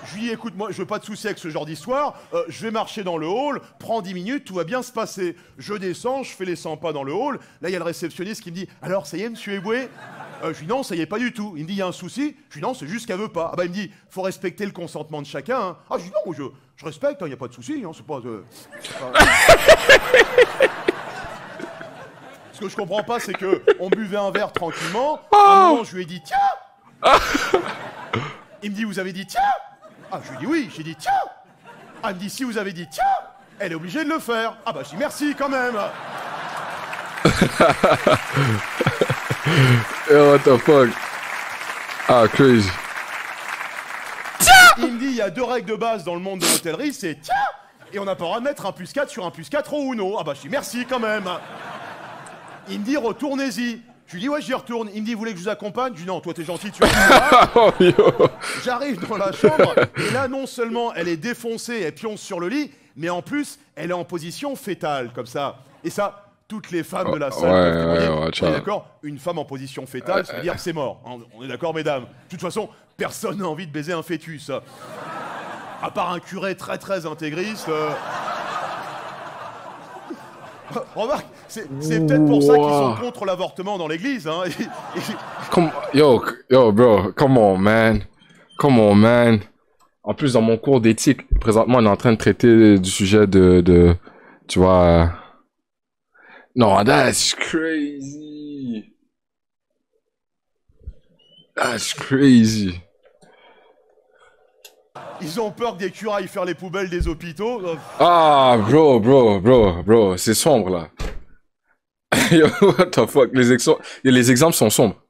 Je lui dis, écoute, moi, je veux pas de soucis avec ce genre d'histoire, je vais marcher dans le hall, prends 10 minutes, tout va bien se passer. Je descends, je fais les 100 pas dans le hall, là, il y a le réceptionniste qui me dit, alors, ça y est, monsieur Eboué? Je lui dis, non, ça y est, pas du tout. Il me dit, il y a un souci? Je lui dis, non, c'est juste qu'elle veut pas. Ah bah, il me dit, faut respecter le consentement de chacun, hein. Ah, je dis, non, je respecte, il n'y a pas de souci, hein, c'est pas... Ce que je comprends pas, c'est que on buvait un verre tranquillement. À un moment, je lui ai dit tiens. Il me dit vous avez dit tiens. Ah, je lui dis oui. J'ai dit tiens. Ah, il me dit si vous avez dit tiens, elle est obligée de le faire. Ah bah je dis merci quand même. Yo, what the fuck? Ah, crazy. Il me dit, il y a 2 règles de base dans le monde de l'hôtellerie, c'est tiens, et on n'a pas le droit de mettre un +4 sur un +4 au Uno. Ah bah je dis merci quand même. Il me dit, retournez-y. Je lui dis, ouais, j'y retourne. Il me dit, vous voulez que je vous accompagne? Je lui dis, non, toi t'es gentil, tu vas. Oh, yo. J'arrive dans la chambre, et là, non seulement elle est défoncée, elle pionce sur le lit, mais en plus, elle est en position fétale, comme ça. Et ça, toutes les femmes de la salle peuvent témoigner. On est d'accord? Une femme en position fétale, ça veut dire que c'est mort. On est d'accord, mesdames? De toute façon, personne n'a envie de baiser un fœtus. À part un curé très très intégriste. Remarque, c'est peut-être pour ça qu'ils sont contre l'avortement dans l'église. Hein. Yo, bro, come on, man. Come on, man. En plus, dans mon cours d'éthique, présentement, on est en train de traiter du sujet tu vois... Non, that's crazy. That's crazy. Ils ont peur que des cures aillent faire les poubelles des hôpitaux. Ah, bro, c'est sombre, là. Yo, what the fuck, les exemples sont sombres.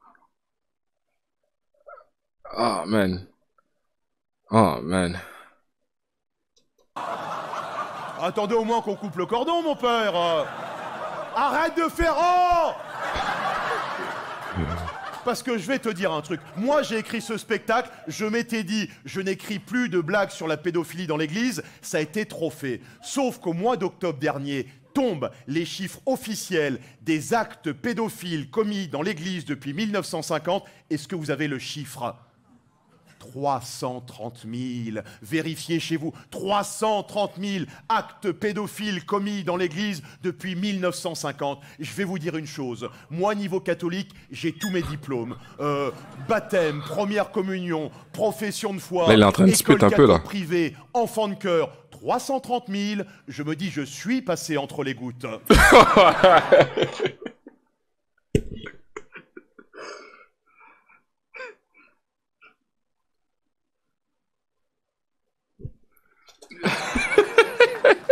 Oh, man. Oh, man. Attendez au moins qu'on coupe le cordon, mon père. Arrête de faire... Oh Parce que je vais te dire un truc. Moi, j'ai écrit ce spectacle, je m'étais dit, je n'écris plus de blagues sur la pédophilie dans l'église, ça a été trop fait. Sauf qu'au mois d'octobre dernier, tombent les chiffres officiels des actes pédophiles commis dans l'église depuis 1950. Est-ce que vous avez le chiffre ? 330 000. Vérifiez chez vous. 330 000 actes pédophiles commis dans l'église depuis 1950. Je vais vous dire une chose. Moi, niveau catholique, j'ai tous mes diplômes. Baptême, première communion, profession de foi, là, il est en train de se péter un peu, là. Privée, enfant de cœur. 330 000. Je me dis, je suis passé entre les gouttes.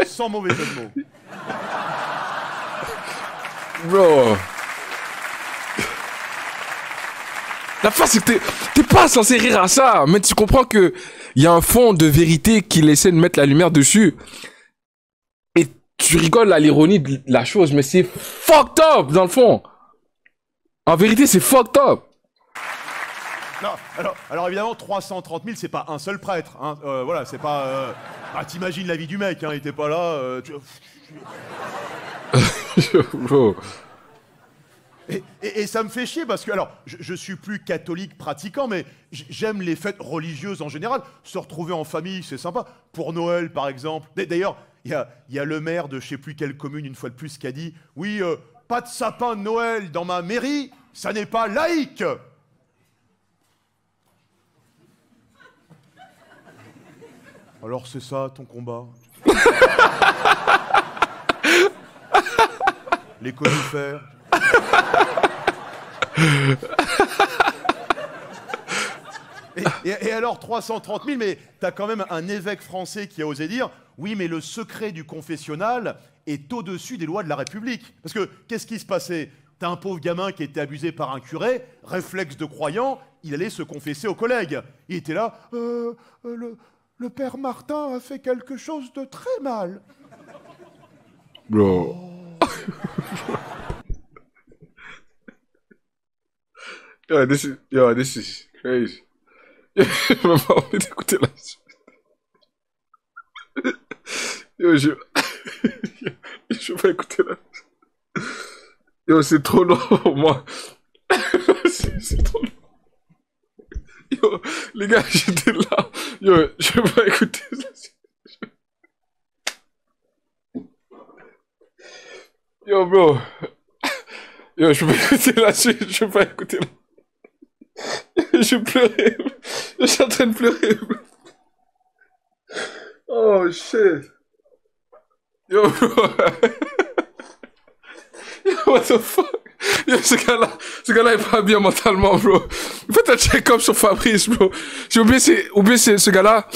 Sans mauvais jeu de mots. Bro. La face, c'est que t'es pas censé rire à ça, mais tu comprends que il y a un fond de vérité qu'il essaie de mettre la lumière dessus. Et tu rigoles à l'ironie de la chose, mais c'est fucked up dans le fond. En vérité, c'est fucked up. Non, alors évidemment, 330 000, c'est pas un seul prêtre. Hein. Voilà, c'est pas... Ah, t'imagines la vie du mec, hein, il était pas là... Bro. Et ça me fait chier parce que, alors, je suis plus catholique pratiquant, mais j'aime les fêtes religieuses en général. Se retrouver en famille, c'est sympa. Pour Noël, par exemple. D'ailleurs, il y a le maire de je sais plus quelle commune, une fois de plus, qui a dit « Oui, pas de sapin de Noël dans ma mairie, ça n'est pas laïque !» Alors c'est ça ton combat? Les conifères. Et alors 330 000, mais t'as quand même un évêque français qui a osé dire oui, mais le secret du confessionnal est au-dessus des lois de la République. Parce que qu'est-ce qui se passait? T'as un pauvre gamin qui était abusé par un curé, réflexe de croyant, il allait se confesser aux collègues. Il était là, le père Martin a fait quelque chose de très mal. Bro. Yo, this is crazy. J'ai même pas envie d'écouter la suite. Yo, je veux pas écouter la suite. Yo, c'est trop long pour moi. C'est trop long. Yo, les gars, j'étais là. Yo, je veux pas écouter la suite. Yo, bro. Yo, je veux pas écouter la suite. Je veux pas écouter la... Je pleurais. Je suis en train de pleurer. Oh shit. Yo, bro. Yo, what the fuck? Yo, ce gars-là est pas bien mentalement, bro. Faites un check-up sur Fabrice, bro. J'ai oublié, ce gars-là,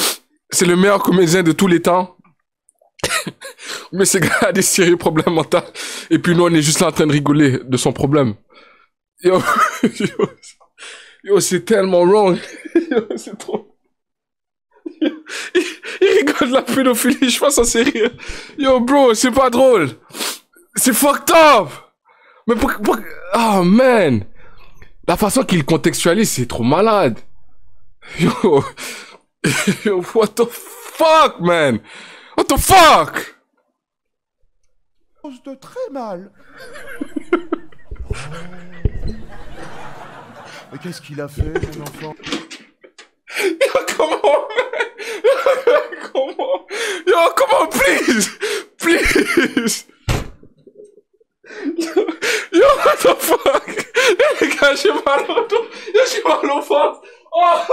c'est le meilleur comédien de tous les temps. Mais ce gars a des sérieux problèmes mentaux. Et puis nous, on est juste là en train de rigoler de son problème. Yo, yo, c'est tellement wrong. Yo, c'est trop... Il rigole de la pédophilie, je suis pas censé rire. Yo, bro, c'est pas drôle. C'est fucked up. Mais oh, man. La façon qu'il contextualise, c'est trop malade. Yo, yo, what the fuck, man? What the fuck? De très mal. Mais qu'est-ce qu'il a fait, mon enfant? Yo, comment? Comment? Yo, comment, please? Please? Yo, what the fuck? Les gars, j'ai mal au dos. Yo, j'ai mal au ventre. Oh!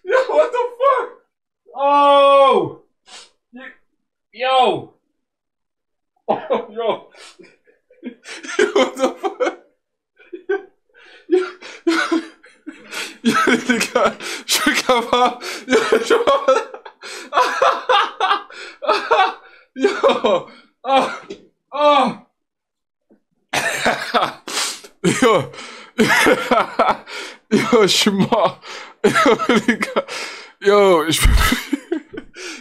Yo, what the fuck? Oh! Yo! Oh, yo! Yo, what the fuck? Yo, les gars, je suis capable. Yo, je suis capable. Yo! Oh! Oh! Yo! Yo, je suis mort. Yo, les gars. Yo, je peux plus.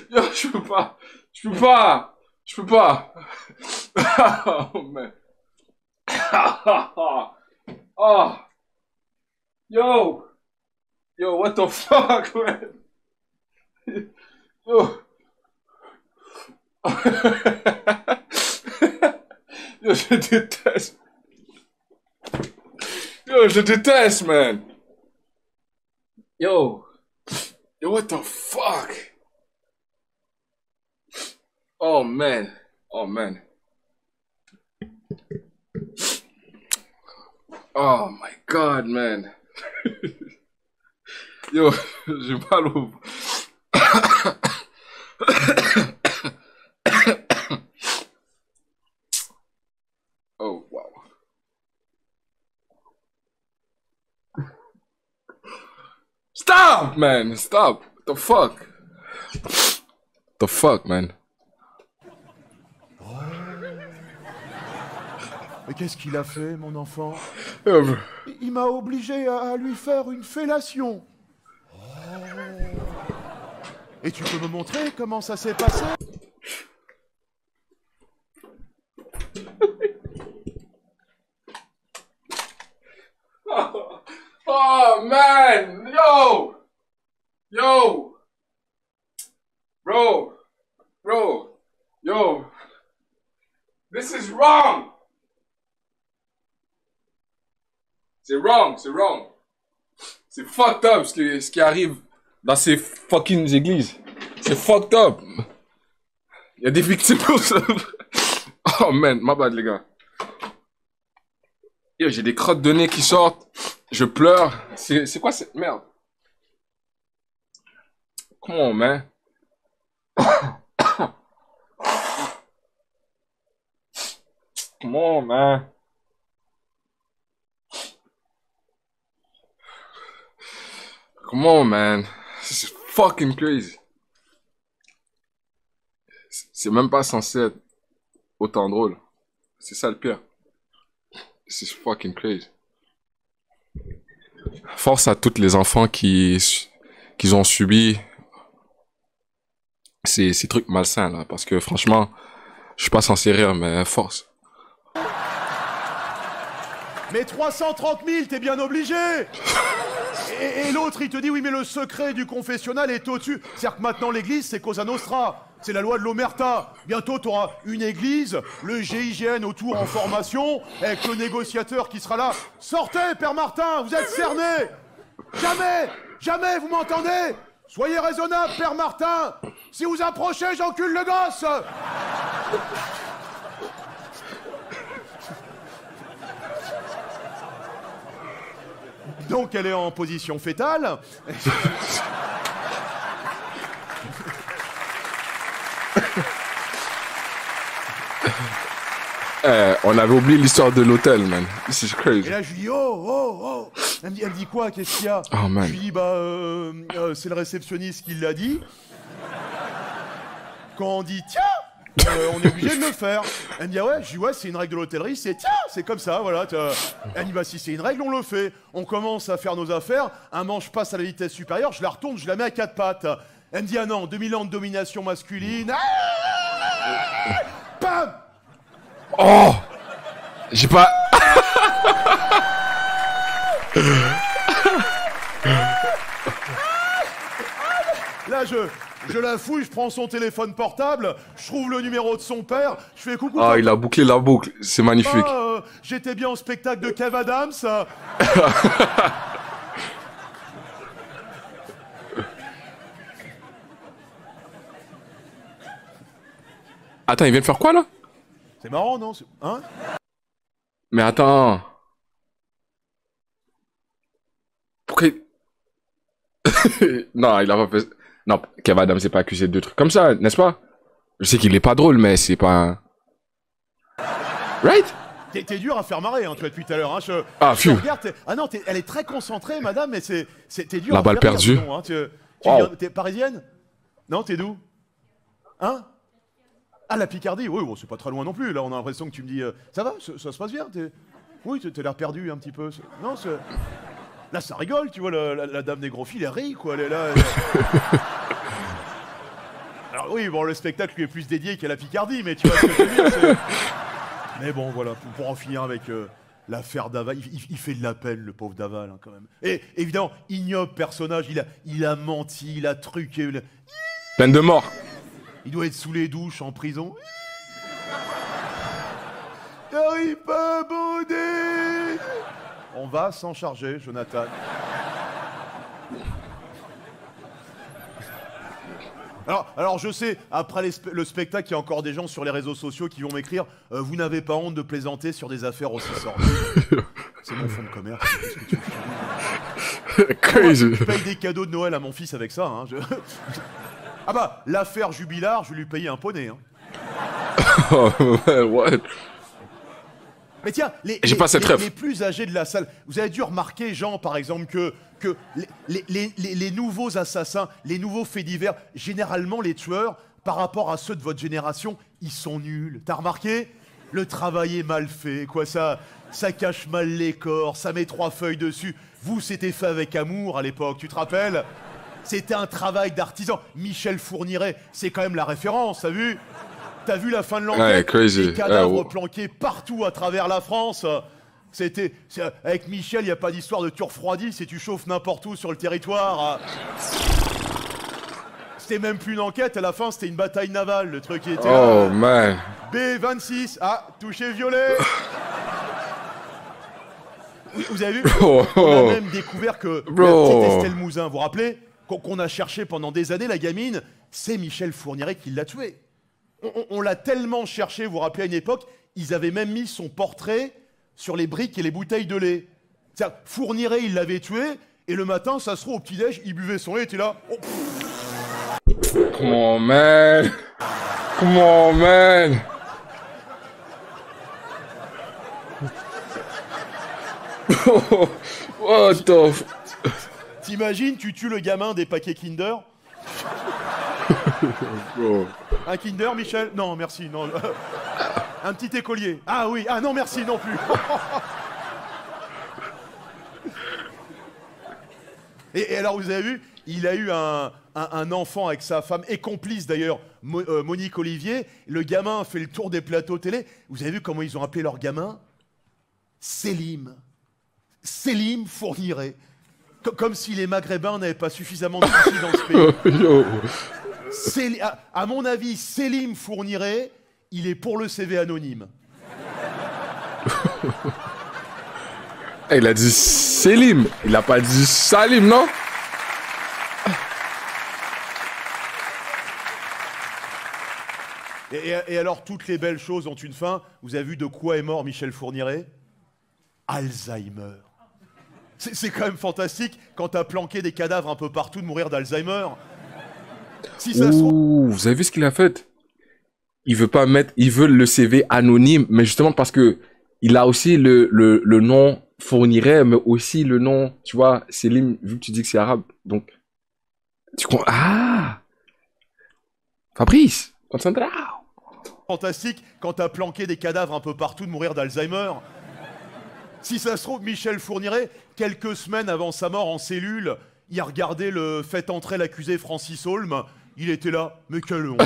Yo, je peux pas. Je peux pas. Je peux pas. Oh, man. Oh. Yo. Yo, what the fuck, man? Yo. Yo, je déteste. Yo, je déteste, man. Yo. Yo, what the fuck? Oh, man. Oh, man. Oh, my God, man. Yo, j'ai mal au... Oh, wow. Stop, man. Stop. What the fuck? The fuck, man? Mais qu'est-ce qu'il a fait, mon enfant? Yo, Il m'a obligé à lui faire une fellation. Et tu peux me montrer comment ça s'est passé? Oh, man. Yo. Yo. Bro. Bro. Yo. This is wrong. C'est wrong, c'est wrong. C'est fucked up ce qui arrive dans ces fucking églises. C'est fucked up. Il y a des victimes pour ça. Oh man, my bad les gars. Yo, j'ai des crottes de nez qui sortent. Je pleure. C'est quoi cette merde? Come on, man. Come on, man. Come on, man. This is fucking crazy. C'est même pas censé être autant drôle. C'est ça le pire. This is fucking crazy. Force à tous les enfants qui ont subi ces trucs malsains là. Parce que franchement, je suis pas censé rire, mais force. Mais 330 000, t'es bien obligé. Et l'autre, il te dit, oui, mais le secret du confessionnal est au-dessus. C'est-à-dire que maintenant, l'église, c'est Cosa Nostra. C'est la loi de l'Omerta. Bientôt, t'auras une église, le GIGN autour en formation, avec le négociateur qui sera là. Sortez, Père Martin, vous êtes cerné. Jamais, jamais, vous m'entendez? Soyez raisonnable, Père Martin. Si vous approchez, j'encule le gosse. Donc elle est en position fétale. On avait oublié l'histoire de l'hôtel, man. This is crazy. Et là je lui dis oh. Elle me dit quoi? Qu'est-ce qu'il y a? Oh, man. Je lui dis c'est le réceptionniste qui l'a dit. quand on dit tiens, on est obligé de le faire. Elle me dit ah ouais, je dis ouais, c'est une règle de l'hôtellerie, c'est tiens, c'est comme ça, voilà. Elle me dit bah si c'est une règle, on le fait. On commence à faire nos affaires, un manche passe à la vitesse supérieure, je la retourne, je la mets à 4 pattes. Elle me dit ah non, 2000 ans de domination masculine. Bam. Oh, j'ai pas. Là, je la fouille, je prends son téléphone portable, je trouve le numéro de son père, je fais coucou. Ah, il a bouclé la boucle, c'est magnifique. J'étais bien au spectacle de Kev Adams. Attends, il vient de faire quoi là? C'est marrant, non? Hein? Mais attends. Pourquoi Non, il a pas fait... Non, Kev Adams s'est pas accusé de trucs comme ça, n'est-ce pas? Je sais qu'il est pas drôle, mais c'est pas un... Right? T'es dur à faire marrer, hein, toi, depuis tout à l'heure. Hein, Ah, je phew. regarde, ah non, elle est très concentrée, madame, mais t'es dur La à balle faire rire, perdue. sinon, hein, Wow. t'es parisienne? Non, t'es d'où? Hein? Ah, la Picardie, oui, bon, c'est pas très loin non plus. Là, on a l'impression que tu me dis, ça va, ça se passe bien. Oui, t'as l'air perdu un petit peu. Non, là, ça rigole, tu vois, la dame des gros fils, elle rit, quoi. Elle est là. Alors oui, bon, le spectacle lui est plus dédié qu'à la Picardie, mais tu vois ce que je veux dire. Mais bon, voilà, pour en finir avec l'affaire Daval, il fait de la peine, le pauvre Daval, hein, quand même. Et évidemment, ignoble personnage, il a menti, il a truqué. Peine de mort. Il doit être sous les douches, en prison. T'arrives pas à bander. On va s'en charger, Jonathan. Alors je sais, après le spectacle, il y a encore des gens sur les réseaux sociaux qui vont m'écrire « Vous n'avez pas honte de plaisanter sur des affaires aussi sordides ?» C'est mon fonds de commerce. Qu'est-ce que tu veux que je te dise ? Crazy. Je paye des cadeaux de Noël à mon fils avec ça. Hein, Ah bah, l'affaire Jubilard, je vais lui payer un poney. Hein. Oh, what? Mais tiens, les plus âgés de la salle, vous avez dû remarquer, Jean, par exemple, que les nouveaux assassins, les nouveaux faits divers, généralement les tueurs, par rapport à ceux de votre génération, ils sont nuls. T'as remarqué? Le travail est mal fait, quoi, ça cache mal les corps, ça met 3 feuilles dessus. Vous, c'était fait avec amour à l'époque, tu te rappelles? C'était un travail d'artisan. Michel Fourniret, c'est quand même la référence, t'as vu? T'as vu la fin de l'enquête? Ouais, crazy. Des cadavres planqués partout à travers la France. Avec Michel, il n'y a pas d'histoire de tu refroidis, c'est tu chauffes n'importe où sur le territoire. C'était même plus une enquête, à la fin, c'était une bataille navale, le truc qui était Oh, man. B26, touché violet. Vous avez vu? Oh, On a même découvert que la Bro. petite Estelle Mouzin, vous vous rappelez? Qu'on a cherché pendant des années, la gamine, c'est Michel Fourniret qui l'a tuée. On l'a tellement cherché, vous vous rappelez, à une époque, ils avaient même mis son portrait sur les briques et les bouteilles de lait. C'est-à-dire, Fourniret, il l'avait tué, et le matin, ça se trouve, au petit-déj, il buvait son lait, et était là. Oh, Come on, man. Come on, man. What the f... T'imagines, tu tues le gamin des paquets Kinder? Bro. Un Kinder, Michel? Non, merci, non. Un petit écolier? Ah oui, ah non, merci, non plus. Et alors, vous avez vu, il a eu un enfant avec sa femme, et complice d'ailleurs, Monique Olivier. Le gamin fait le tour des plateaux télé. Vous avez vu comment ils ont appelé leur gamin? Selim. Selim Fourniret. Comme si les Maghrébins n'avaient pas suffisamment de soucis dans ce pays. Yo. À mon avis, Selim Fourniret, il est pour le CV anonyme. Il a dit Selim. Il a pas dit Salim, non? Et alors, toutes les belles choses ont une fin. Vous avez vu de quoi est mort Michel Fourniret? Alzheimer. C'est quand même fantastique, quand t'as planqué des cadavres un peu partout, de mourir d'Alzheimer. Si ça se trouve... Ouh, vous avez vu ce qu'il a fait? Il veut pas mettre, il veut le CV anonyme, mais justement parce que il a aussi le nom Fourniret, mais aussi le nom, tu vois, Selim, vu que tu dis que c'est arabe. Donc, tu comprends? Ah! Fabrice! Concentrao. Fantastique quand t'as planqué des cadavres un peu partout de mourir d'Alzheimer. Si ça se trouve, Michel Fourniret, quelques semaines avant sa mort en cellule, il a regardé le fait entrer l'accusé Francis Holm. Il était là, mais quelle honte.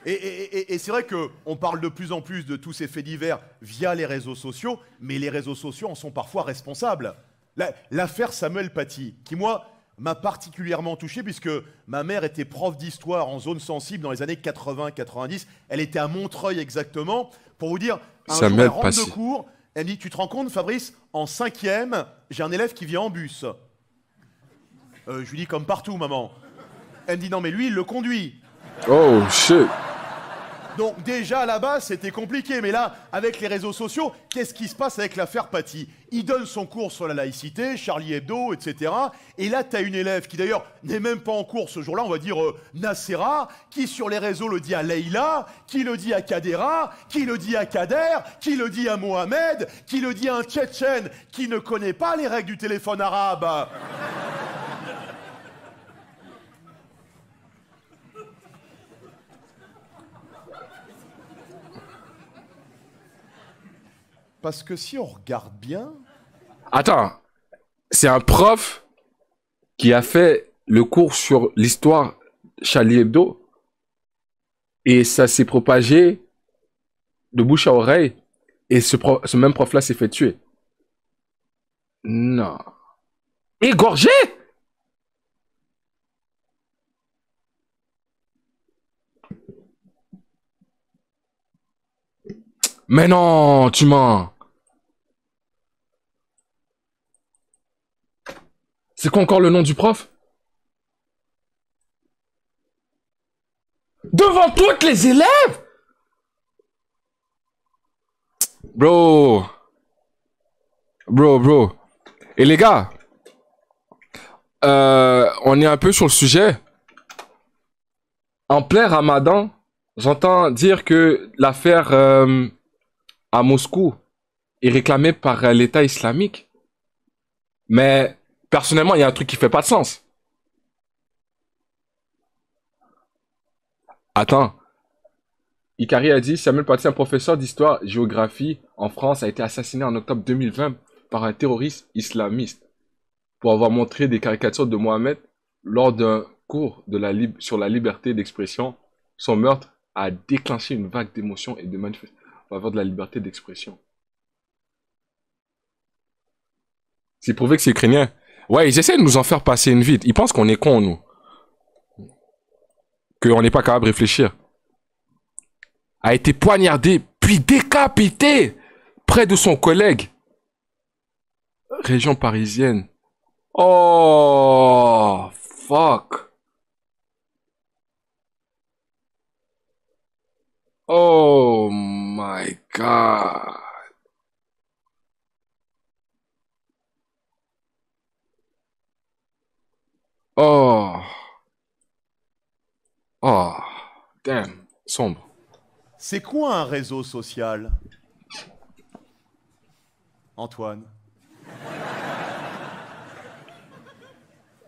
Et c'est vrai qu'on parle de plus en plus de tous ces faits divers via les réseaux sociaux, mais les réseaux sociaux en sont parfois responsables. L'affaire Samuel Paty, qui moi m'a particulièrement touché puisque ma mère était prof d'histoire en zone sensible dans les années 80-90. Elle était à Montreuil exactement. Pour vous dire, un jour elle rentre de cours, elle me dit, tu te rends compte Fabrice, en 5e, j'ai un élève qui vient en bus. Je lui dis comme partout maman. Elle me dit non mais lui il le conduit. Oh shit. Donc déjà à la base c'était compliqué, mais là avec les réseaux sociaux, qu'est-ce qui se passe avec l'affaire Paty? Il donne son cours sur la laïcité, Charlie Hebdo, etc. Et là t'as une élève qui d'ailleurs n'est même pas en cours ce jour-là, on va dire Nacera, qui sur les réseaux le dit à Leïla, qui le dit à Kadera, qui le dit à Kader, qui le dit à Mohamed, qui le dit à un Tchétchène qui ne connaît pas les règles du téléphone arabe. Parce que si on regarde bien... Attends, c'est un prof qui a fait le cours sur l'histoire Charlie Hebdo et ça s'est propagé de bouche à oreille et ce même prof-là s'est fait tuer. Non. Égorgé? Mais non, tu mens. C'est quoi encore le nom du prof? Devant toutes les élèves? Bro. Et les gars, on est un peu sur le sujet. En plein Ramadan, j'entends dire que l'affaire à Moscou est réclamée par l'État islamique. Mais personnellement, il y a un truc qui fait pas de sens. Attends. Ikari a dit, Samuel Paty, un professeur d'histoire-géographie en France, a été assassiné en octobre 2020 par un terroriste islamiste pour avoir montré des caricatures de Mohamed lors d'un cours sur la liberté d'expression. Son meurtre a déclenché une vague d'émotions et de manifestations en faveur de la liberté d'expression. C'est prouvé que c'est ukrainien. Ouais, ils essaient de nous en faire passer une vite. Ils pensent qu'on est cons, nous. Qu'on n'est pas capable de réfléchir. A été poignardé, puis décapité près de son collègue. Région parisienne. Oh, fuck. Oh my god. Oh. Oh. Damn. Sombre. C'est quoi un réseau social, Antoine?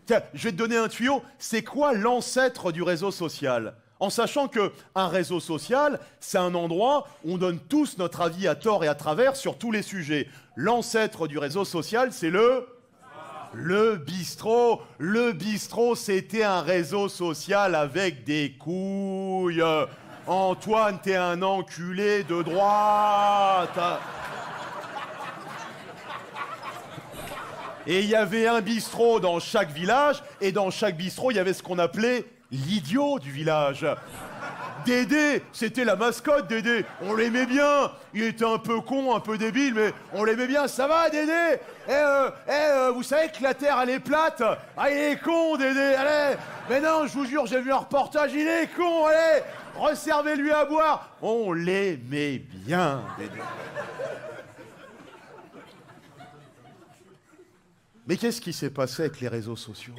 Tiens, je vais te donner un tuyau. C'est quoi l'ancêtre du réseau social? En sachant que un réseau social, c'est un endroit où on donne tous notre avis à tort et à travers sur tous les sujets. L'ancêtre du réseau social, c'est le bistrot. Le bistrot, c'était un réseau social avec des couilles. Antoine, t'es un enculé de droite. Et il y avait un bistrot dans chaque village, et dans chaque bistrot, il y avait ce qu'on appelait l'idiot du village. Dédé, c'était la mascotte, Dédé. On l'aimait bien. Il était un peu con, un peu débile, mais on l'aimait bien. Ça va, Dédé? Vous savez que la Terre, elle est plate? Ah, il est con, Dédé, allez. Mais non, je vous jure, j'ai vu un reportage, il est con, allez. Resservez-lui à boire. On l'aimait bien, Dédé. Mais qu'est-ce qui s'est passé avec les réseaux sociaux?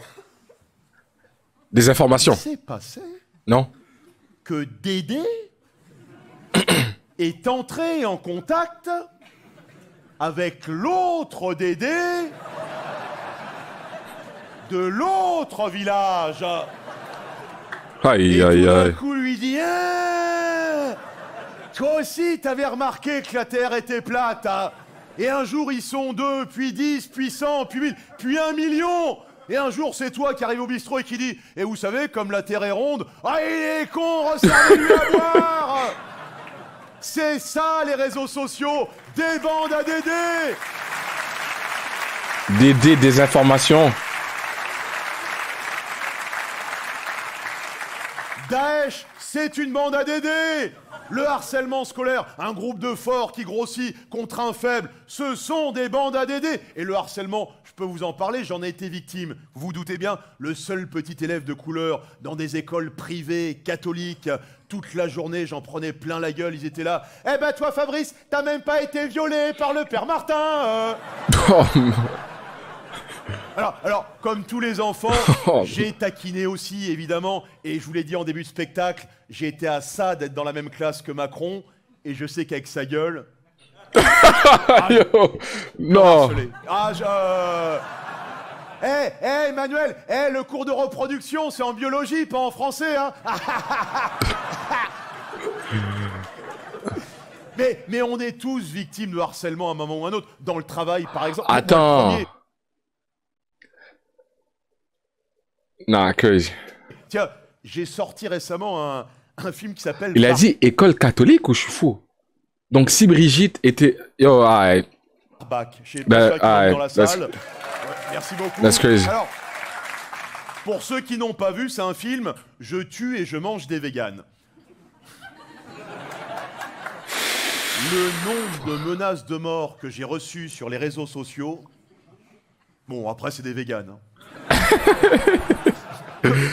Des Il informations. s'est passé Non? que Dédé est entré en contact avec l'autre Dédé de l'autre village. Aïe, Et aïe, tout d'un aïe. coup lui dit toi aussi t'avais remarqué que la terre était plate, hein. Et un jour ils sont 2, puis 10, puis 100, puis 1000, puis 1 million. Et un jour c'est toi qui arrive au bistrot et qui dit et vous savez comme la terre est ronde, ah il est con, resservez-lui à boire. C'est ça les réseaux sociaux, des bandes à Dédé. Des informations. Daesh, c'est une bande à Dédé. Le harcèlement scolaire, un groupe de forts qui grossit contre un faible, ce sont des bandes à Dédé. Et le harcèlement, je peux vous en parler, j'en ai été victime. Vous vous doutez bien, le seul petit élève de couleur dans des écoles privées, catholiques, toute la journée, j'en prenais plein la gueule, ils étaient là. Eh ben toi Fabrice, t'as même pas été violé par le père Martin. Oh, non. Alors, comme tous les enfants, Oh. j'ai taquiné aussi, évidemment, et je vous l'ai dit en début de spectacle, j'ai été à ça d'être dans la même classe que Macron, et je sais qu'avec sa gueule... Yo. Non. harcelé. Emmanuel, le cours de reproduction, c'est en biologie, pas en français, hein. mais on est tous victimes de harcèlement à un moment ou à un autre. Dans le travail, par exemple. Moi, le Attends. premier- Non, crazy. Tiens, j'ai sorti récemment un film qui s'appelle... Il a dit école catholique ou je suis fou? Donc si Brigitte était... Yo, alright. Bac. Je sais Bah, pas qui rentre dans la that's- salle. Ouais, merci beaucoup. That's crazy. Alors, pour ceux qui n'ont pas vu, c'est un film « Je tue et je mange des véganes ». Le nombre de menaces de mort que j'ai reçues sur les réseaux sociaux... Bon, après, c'est des véganes. Hein.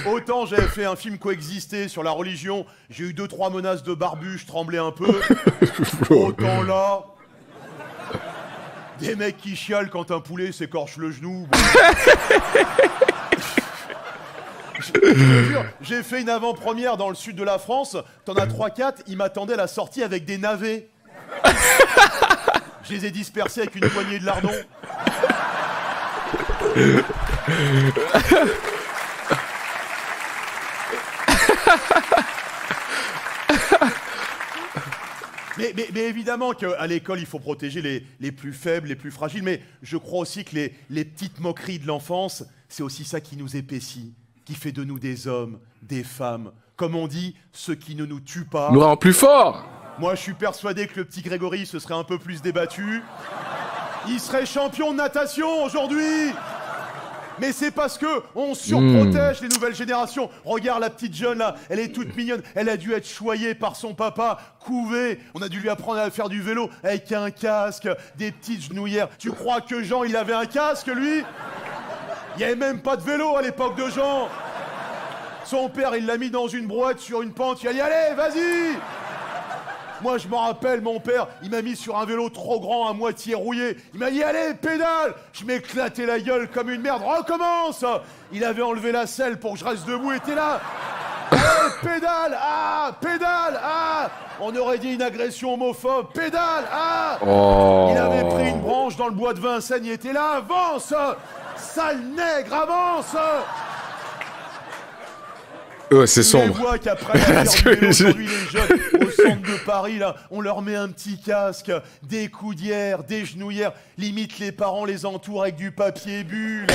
Autant j'avais fait un film Coexister sur la religion, j'ai eu 2-3 menaces de barbu, je tremblais un peu. Autant là... Des mecs qui chialent quand un poulet s'écorche le genou. Bon. Je te jure, j'ai fait une avant-première dans le sud de la France. T'en as 3-4, ils m'attendaient à la sortie avec des navets. Je les ai dispersés avec une poignée de lardons. Mais évidemment qu'à l'école, il faut protéger les plus faibles, les plus fragiles. Mais je crois aussi que les petites moqueries de l'enfance, c'est aussi ça qui nous épaissit, qui fait de nous des hommes, des femmes. Comme on dit, ce qui ne nous tue pas. Nous rend plus fort. Moi, je suis persuadé que le petit Grégory se serait un peu plus débattu. Il serait champion de natation aujourd'hui. Mais c'est parce que on surprotège les nouvelles générations. Regarde la petite jeune là, elle est toute mignonne. Elle a dû être choyée par son papa, couvée. On a dû lui apprendre à faire du vélo avec un casque, des petites genouillères. Tu crois que Jean, il avait un casque, lui? Il n'y avait même pas de vélo à l'époque de Jean. Son père, il l'a mis dans une brouette sur une pente. Il a dit, allez, vas-y! Moi, je m'en rappelle, mon père, il m'a mis sur un vélo trop grand, à moitié rouillé. Il m'a dit, allez, pédale! Je m'éclatais la gueule comme une merde. Recommence! Il avait enlevé la selle pour que je reste debout et t'es là. Allez, pédale! Ah! Pédale! Ah! On aurait dit une agression homophobe. Pédale! Ah! Oh. Il avait pris une branche dans le bois de Vincennes, il était là. Avance! Sale nègre, avance! C'est Tu les sombre. vois qu'après la faire du vélo, aujourd'hui, les jeunes au centre de Paris, là, on leur met un petit casque, des coudières, des genouillères. Limite, les parents les entourent avec du papier bulle.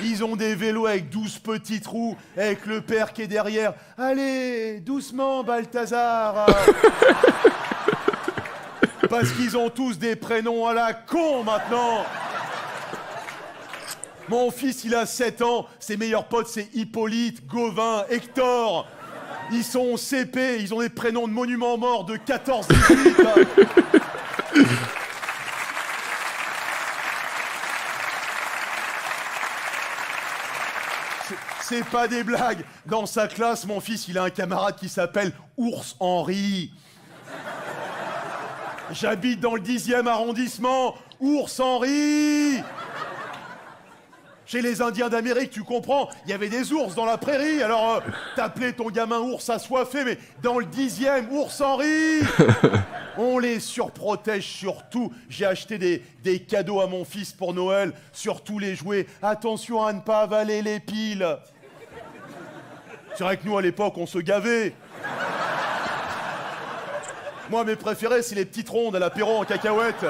Ils ont des vélos avec 12 petits trous, avec le père qui est derrière. Allez, doucement, Balthazar. Parce qu'ils ont tous des prénoms à la con maintenant. Mon fils, il a 7 ans. Ses meilleurs potes, c'est Hippolyte, Gauvin, Hector. Ils sont au CP, ils ont des prénoms de monuments morts de 14-18. C'est pas des blagues. Dans sa classe, mon fils, il a un camarade qui s'appelle Ours Henri. J'habite dans le 10e arrondissement. Ours Henri. Chez les Indiens d'Amérique, tu comprends, il y avait des ours dans la prairie, alors t'appelais ton gamin ours assoiffé, mais dans le 10e, ours Henri. On les surprotège surtout. J'ai acheté des cadeaux à mon fils pour Noël, surtout les jouets. Attention à ne pas avaler les piles. C'est vrai que nous, à l'époque, on se gavait. Moi, mes préférés, c'est les petites rondes à l'apéro en cacahuètes.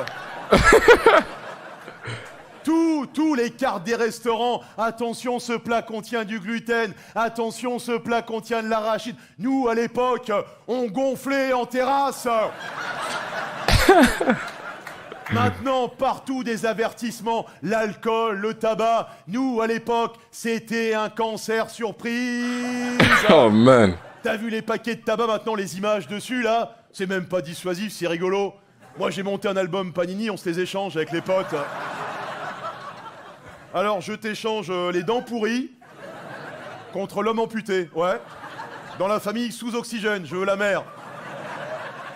Tous les cartes des restaurants. Attention, ce plat contient du gluten. Attention, ce plat contient de l'arachide. Nous, à l'époque, on gonflait en terrasse. Maintenant, partout des avertissements. L'alcool, le tabac. Nous, à l'époque, c'était un cancer surprise. Oh man. T'as vu les paquets de tabac maintenant, les images dessus, là? C'est même pas dissuasif, c'est rigolo. Moi, j'ai monté un album Panini, on se les échange avec les potes. Alors, je t'échange les dents pourries contre l'homme amputé, ouais. Dans la famille sous oxygène, je veux la mère.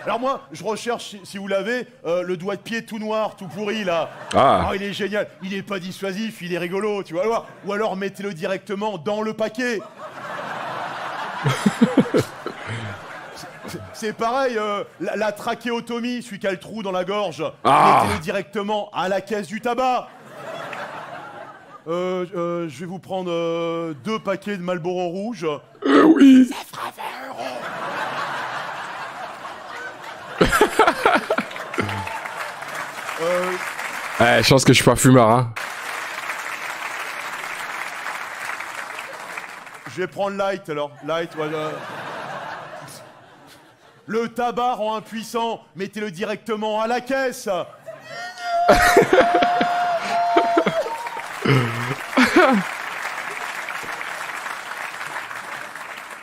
Alors moi, je recherche, si vous l'avez, le doigt de pied tout noir, tout pourri, là. Ah. Oh, il est génial. Il est pas dissuasif, il est rigolo, tu vois. Ou alors mettez-le directement dans le paquet. C'est pareil, la trachéotomie, celui qui a le trou dans la gorge, mettez-le directement à la caisse du tabac. Je vais vous prendre 2 paquets de Marlboro rouge. Oui. Ça fera 20 €. Je pense que je suis pas fumeur, hein. Je vais prendre light alors. Light, voilà. Le tabac rend impuissant. Mettez-le directement à la caisse.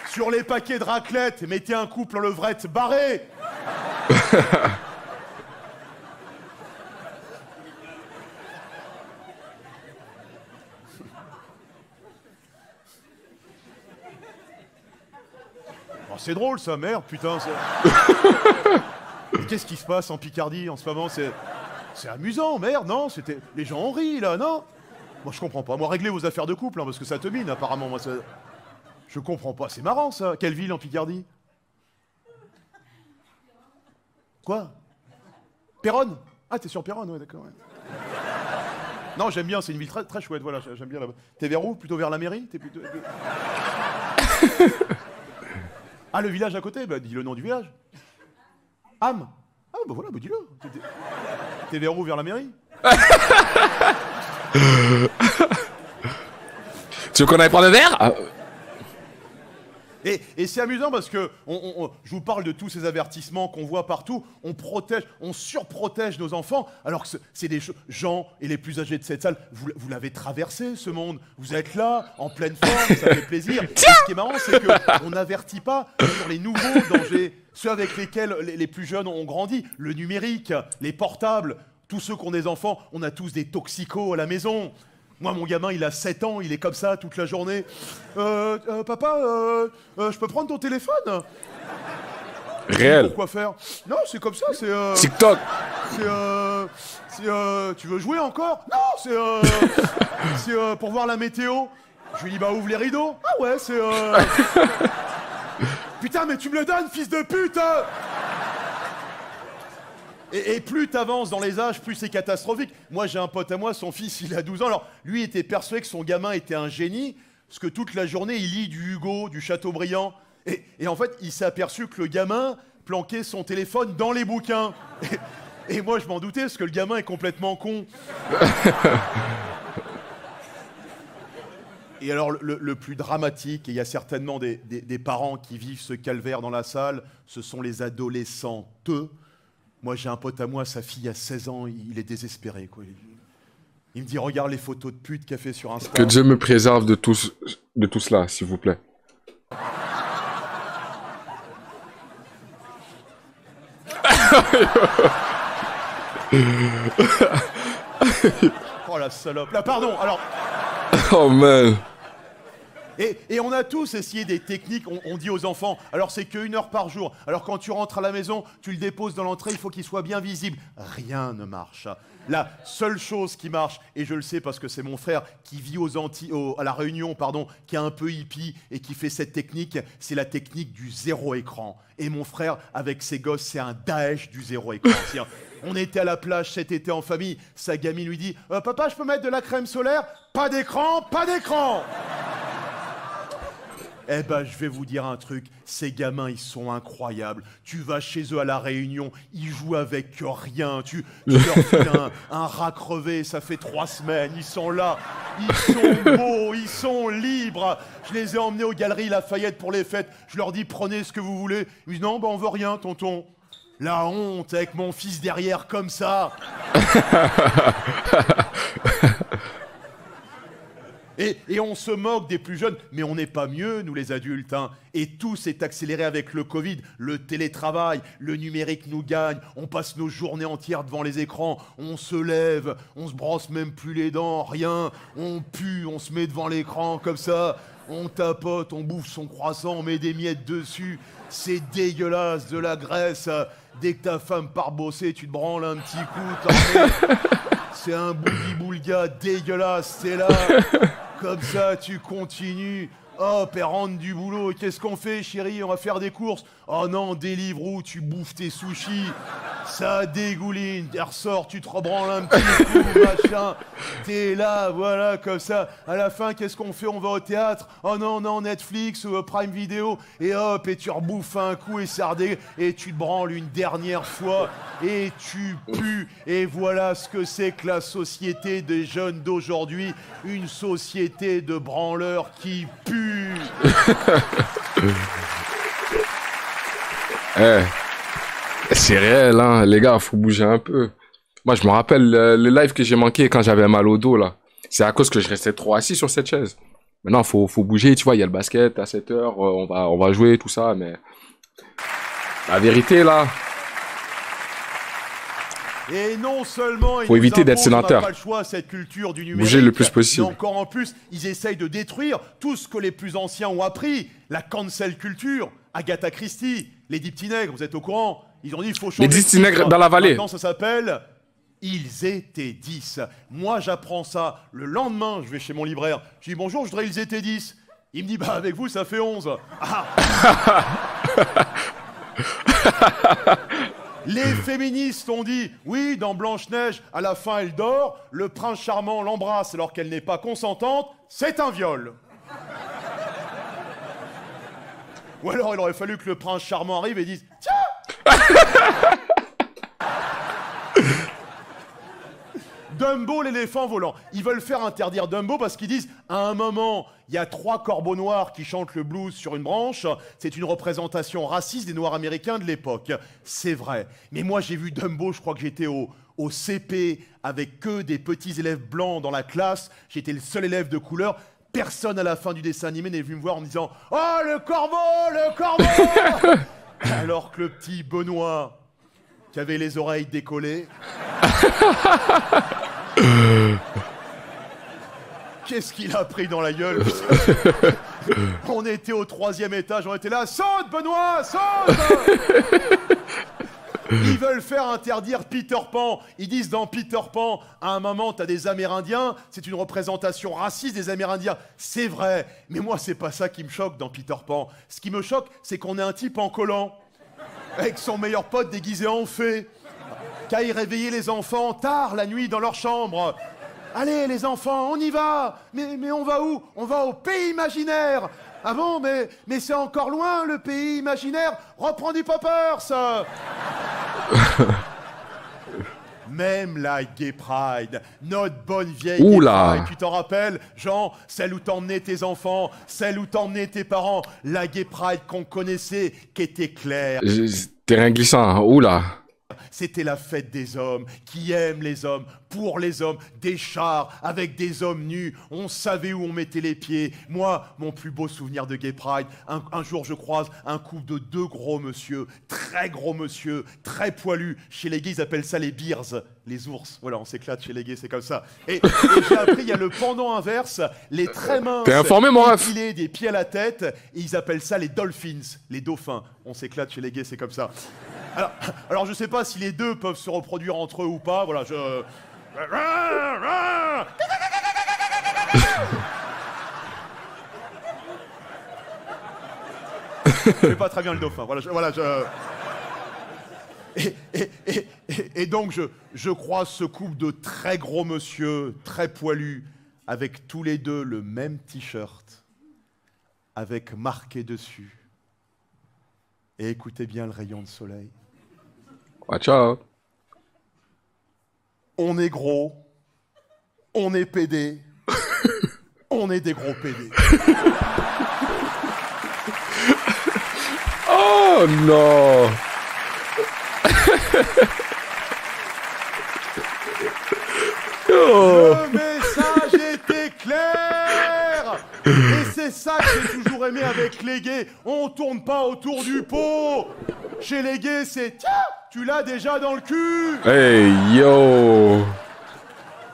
Sur les paquets de raclette, mettez un couple en levrette barré. Oh, c'est drôle ça, merde, putain. Qu'est-ce qui se passe en Picardie en ce moment? C'est amusant, merde, non? Les gens ont ri, là, non? Moi, je comprends pas. Moi, réglez vos affaires de couple, hein, parce que ça te mine, apparemment. Moi, ça... Je comprends pas. C'est marrant, ça. Quelle ville en Picardie? Quoi? Péronne? Ah, t'es sur Péronne, ouais, d'accord. Ouais. Non, j'aime bien, c'est une ville très, très chouette, voilà, j'aime bien là-bas. T'es vers où? Plutôt vers la mairie? T'es plutôt... Ah, le village à côté? Bah, dis le nom du village. Ham? Ah, bah voilà, bah dis-le. T'es vers où? Vers la mairie? Tu veux qu'on aille prendre un verre? Et c'est amusant parce que je vous parle de tous ces avertissements qu'on voit partout. On protège, on surprotège nos enfants, alors que c'est des gens et les plus âgés de cette salle. Vous l'avez traversé ce monde. Vous êtes là, en pleine forme, ça fait plaisir. Et ce qui est marrant, c'est qu'on n'avertit pas sur les nouveaux dangers, ceux avec lesquels les plus jeunes ont grandi. Le numérique, les portables, tous ceux qui ont des enfants, on a tous des toxicos à la maison. Moi, mon gamin, il a 7 ans, il est comme ça toute la journée. Papa, je peux prendre ton téléphone? Réel. Pourquoi faire? Non, c'est comme ça, c'est... TikTok. Tu veux jouer encore? Non, c'est pour voir la météo. Je lui dis, bah ouvre les rideaux. Ah ouais, c'est... Putain, mais tu me le donnes, fils de pute! Et plus t'avances dans les âges, plus c'est catastrophique. Moi, j'ai un pote à moi, son fils, il a 12 ans. Alors, lui était persuadé que son gamin était un génie, parce que toute la journée, il lit du Hugo, du Chateaubriand. Et en fait, il s'est aperçu que le gamin planquait son téléphone dans les bouquins. Et moi, je m'en doutais, parce que le gamin est complètement con. Et alors, le plus dramatique, et il y a certainement des parents qui vivent ce calvaire dans la salle, ce sont les adolescentes. Moi, j'ai un pote à moi, sa fille a 16 ans, il est désespéré, quoi. Il me dit, regarde les photos de pute qu'elle fait sur Insta. Que Dieu me préserve de tout cela, s'il vous plaît. Oh la salope. Là, pardon, alors... Oh man. Et on a tous essayé des techniques, on dit aux enfants, alors c'est que 1 heure par jour. Alors quand tu rentres à la maison, tu le déposes dans l'entrée, il faut qu'il soit bien visible. Rien ne marche. La seule chose qui marche, et je le sais parce que c'est mon frère qui vit à la Réunion, pardon, qui est un peu hippie et qui fait cette technique, c'est la technique du zéro écran. Et mon frère, avec ses gosses, c'est un Daesh du zéro écran. On était à la plage cet été en famille, sa gamine lui dit « Papa, je peux mettre de la crème solaire ?»« Pas d'écran, pas d'écran !» Eh ben, je vais vous dire un truc, ces gamins, ils sont incroyables. Tu vas chez eux à la Réunion, ils jouent avec rien. Tu leur fais un rat crevé, ça fait 3 semaines, ils sont là. Ils sont beaux, ils sont libres. Je les ai emmenés aux Galeries Lafayette pour les fêtes. Je leur dis, prenez ce que vous voulez. Ils disent, non, ben on veut rien, tonton. La honte avec mon fils derrière comme ça. Et on se moque des plus jeunes, mais on n'est pas mieux, nous les adultes. Hein. Et tout s'est accéléré avec le Covid, le télétravail, le numérique nous gagne, on passe nos journées entières devant les écrans, on se lève, on se brosse même plus les dents, rien, on pue, on se met devant l'écran comme ça, on tapote, on bouffe son croissant, on met des miettes dessus, c'est dégueulasse, de la graisse. Dès que ta femme part bosser, tu te branles un petit coup, c'est un boogie-boulga dégueulasse, c'est là. Comme ça, tu continues. Hop, elle rentre du boulot. Qu'est-ce qu'on fait, chérie? On va faire des courses. Oh non, Deliveroo, tu bouffes tes sushis. Ça dégouline. Elle ressort, tu te rebranles un petit coup, machin. T'es là, voilà, comme ça. À la fin, qu'est-ce qu'on fait? On va au théâtre. Oh non, non, Netflix ou Prime Video. Et hop, et tu rebouffes un coup et ça et tu te branles une dernière fois. Et tu pues. Et voilà ce que c'est que la société des jeunes d'aujourd'hui. Une société de branleurs qui puent. C'est réel, hein, les gars, faut bouger un peu. Moi, je me rappelle le live que j'ai manqué quand j'avais mal au dos, là. C'est à cause que je restais trop assis sur cette chaise. Maintenant, faut bouger, tu vois, il y a le basket à 7 heures, on va jouer, tout ça, mais... La vérité, là... Et non seulement faut éviter d'être sédentaire. Pas le choix, cette culture du numérique, bouger le plus possible. Mais encore en plus, ils essayent de détruire tout ce que les plus anciens ont appris. La cancel culture, Agatha Christie, les 10 petits nègres, vous êtes au courant? Ils ont dit il faut changer. Les 10 petits nègres dans la vallée. Maintenant, ça s'appelle Ils étaient 10. Moi, j'apprends ça. Le lendemain, je vais chez mon libraire. Je dis bonjour, je voudrais Ils étaient 10. Il me dit bah avec vous, ça fait 11. Ah. Les féministes ont dit, oui, dans Blanche-Neige, à la fin, elle dort, le prince charmant l'embrasse alors qu'elle n'est pas consentante, c'est un viol. Ou alors, il aurait fallu que le prince charmant arrive et dise, tiens. Dumbo, l'éléphant volant. Ils veulent faire interdire Dumbo parce qu'ils disent, à un moment, il y a 3 corbeaux noirs qui chantent le blues sur une branche. C'est une représentation raciste des Noirs américains de l'époque. C'est vrai. Mais moi, j'ai vu Dumbo, je crois que j'étais au CP avec que des petits élèves blancs dans la classe. J'étais le seul élève de couleur. Personne à la fin du dessin animé n'est venu me voir en me disant « Oh, le corbeau, le corbeau !» Alors que le petit Benoît, qui avait les oreilles décollées... Qu'est-ce qu'il a pris dans la gueule? On était au 3e étage, on était là, saute Benoît, saute. Ils veulent faire interdire Peter Pan. Ils disent dans Peter Pan, à un moment, t'as des Amérindiens, c'est une représentation raciste des Amérindiens. C'est vrai, mais moi, c'est pas ça qui me choque dans Peter Pan. Ce qui me choque, c'est qu'on ait un type en collant, avec son meilleur pote déguisé en fée, qui aille réveiller les enfants tard la nuit dans leur chambre. Allez les enfants, on y va. Mais on va où? On va au pays imaginaire. Ah bon, mais c'est encore loin le pays imaginaire. Reprends du Poppers. Même la Gay Pride, notre bonne vieille Gay Pride, tu t'en rappelles, Jean, celle où t'emmenais tes enfants, celle où t'emmenais tes parents, la Gay Pride qu'on connaissait, qui était claire. Terrain glissant, oula. c'était la fête des hommes, qui aiment les hommes, pour les hommes, des chars avec des hommes nus, on savait où on mettait les pieds. Moi, mon plus beau souvenir de Gay Pride, un jour je croise un couple de deux gros monsieur, très poilus. Chez les gays, ils appellent ça les bears, les ours. Voilà, on s'éclate chez les gays, c'est comme ça. Et j'ai appris, il y a le pendant inverse, les très minces, T'es informé, mon ref? épilés, des pieds à la tête, et ils appellent ça les dolphins, les dauphins. On s'éclate chez les gays, c'est comme ça. Alors je sais pas si les deux peuvent se reproduire entre eux ou pas, voilà, je fais pas très bien le dauphin, Et donc je croise ce couple de très gros monsieur, très poilus, avec tous les deux le même t-shirt, avec marqué dessus. Et écoutez bien le rayon de soleil. Watch out. On est gros, on est pédé, on est des gros pédés. Oh non. Oh. Le message était clair. Et c'est ça que j'ai toujours aimé avec les gays. On tourne pas autour du pot. Chez les gays, c'est tiens, tu l'as déjà dans le cul. Hey yo.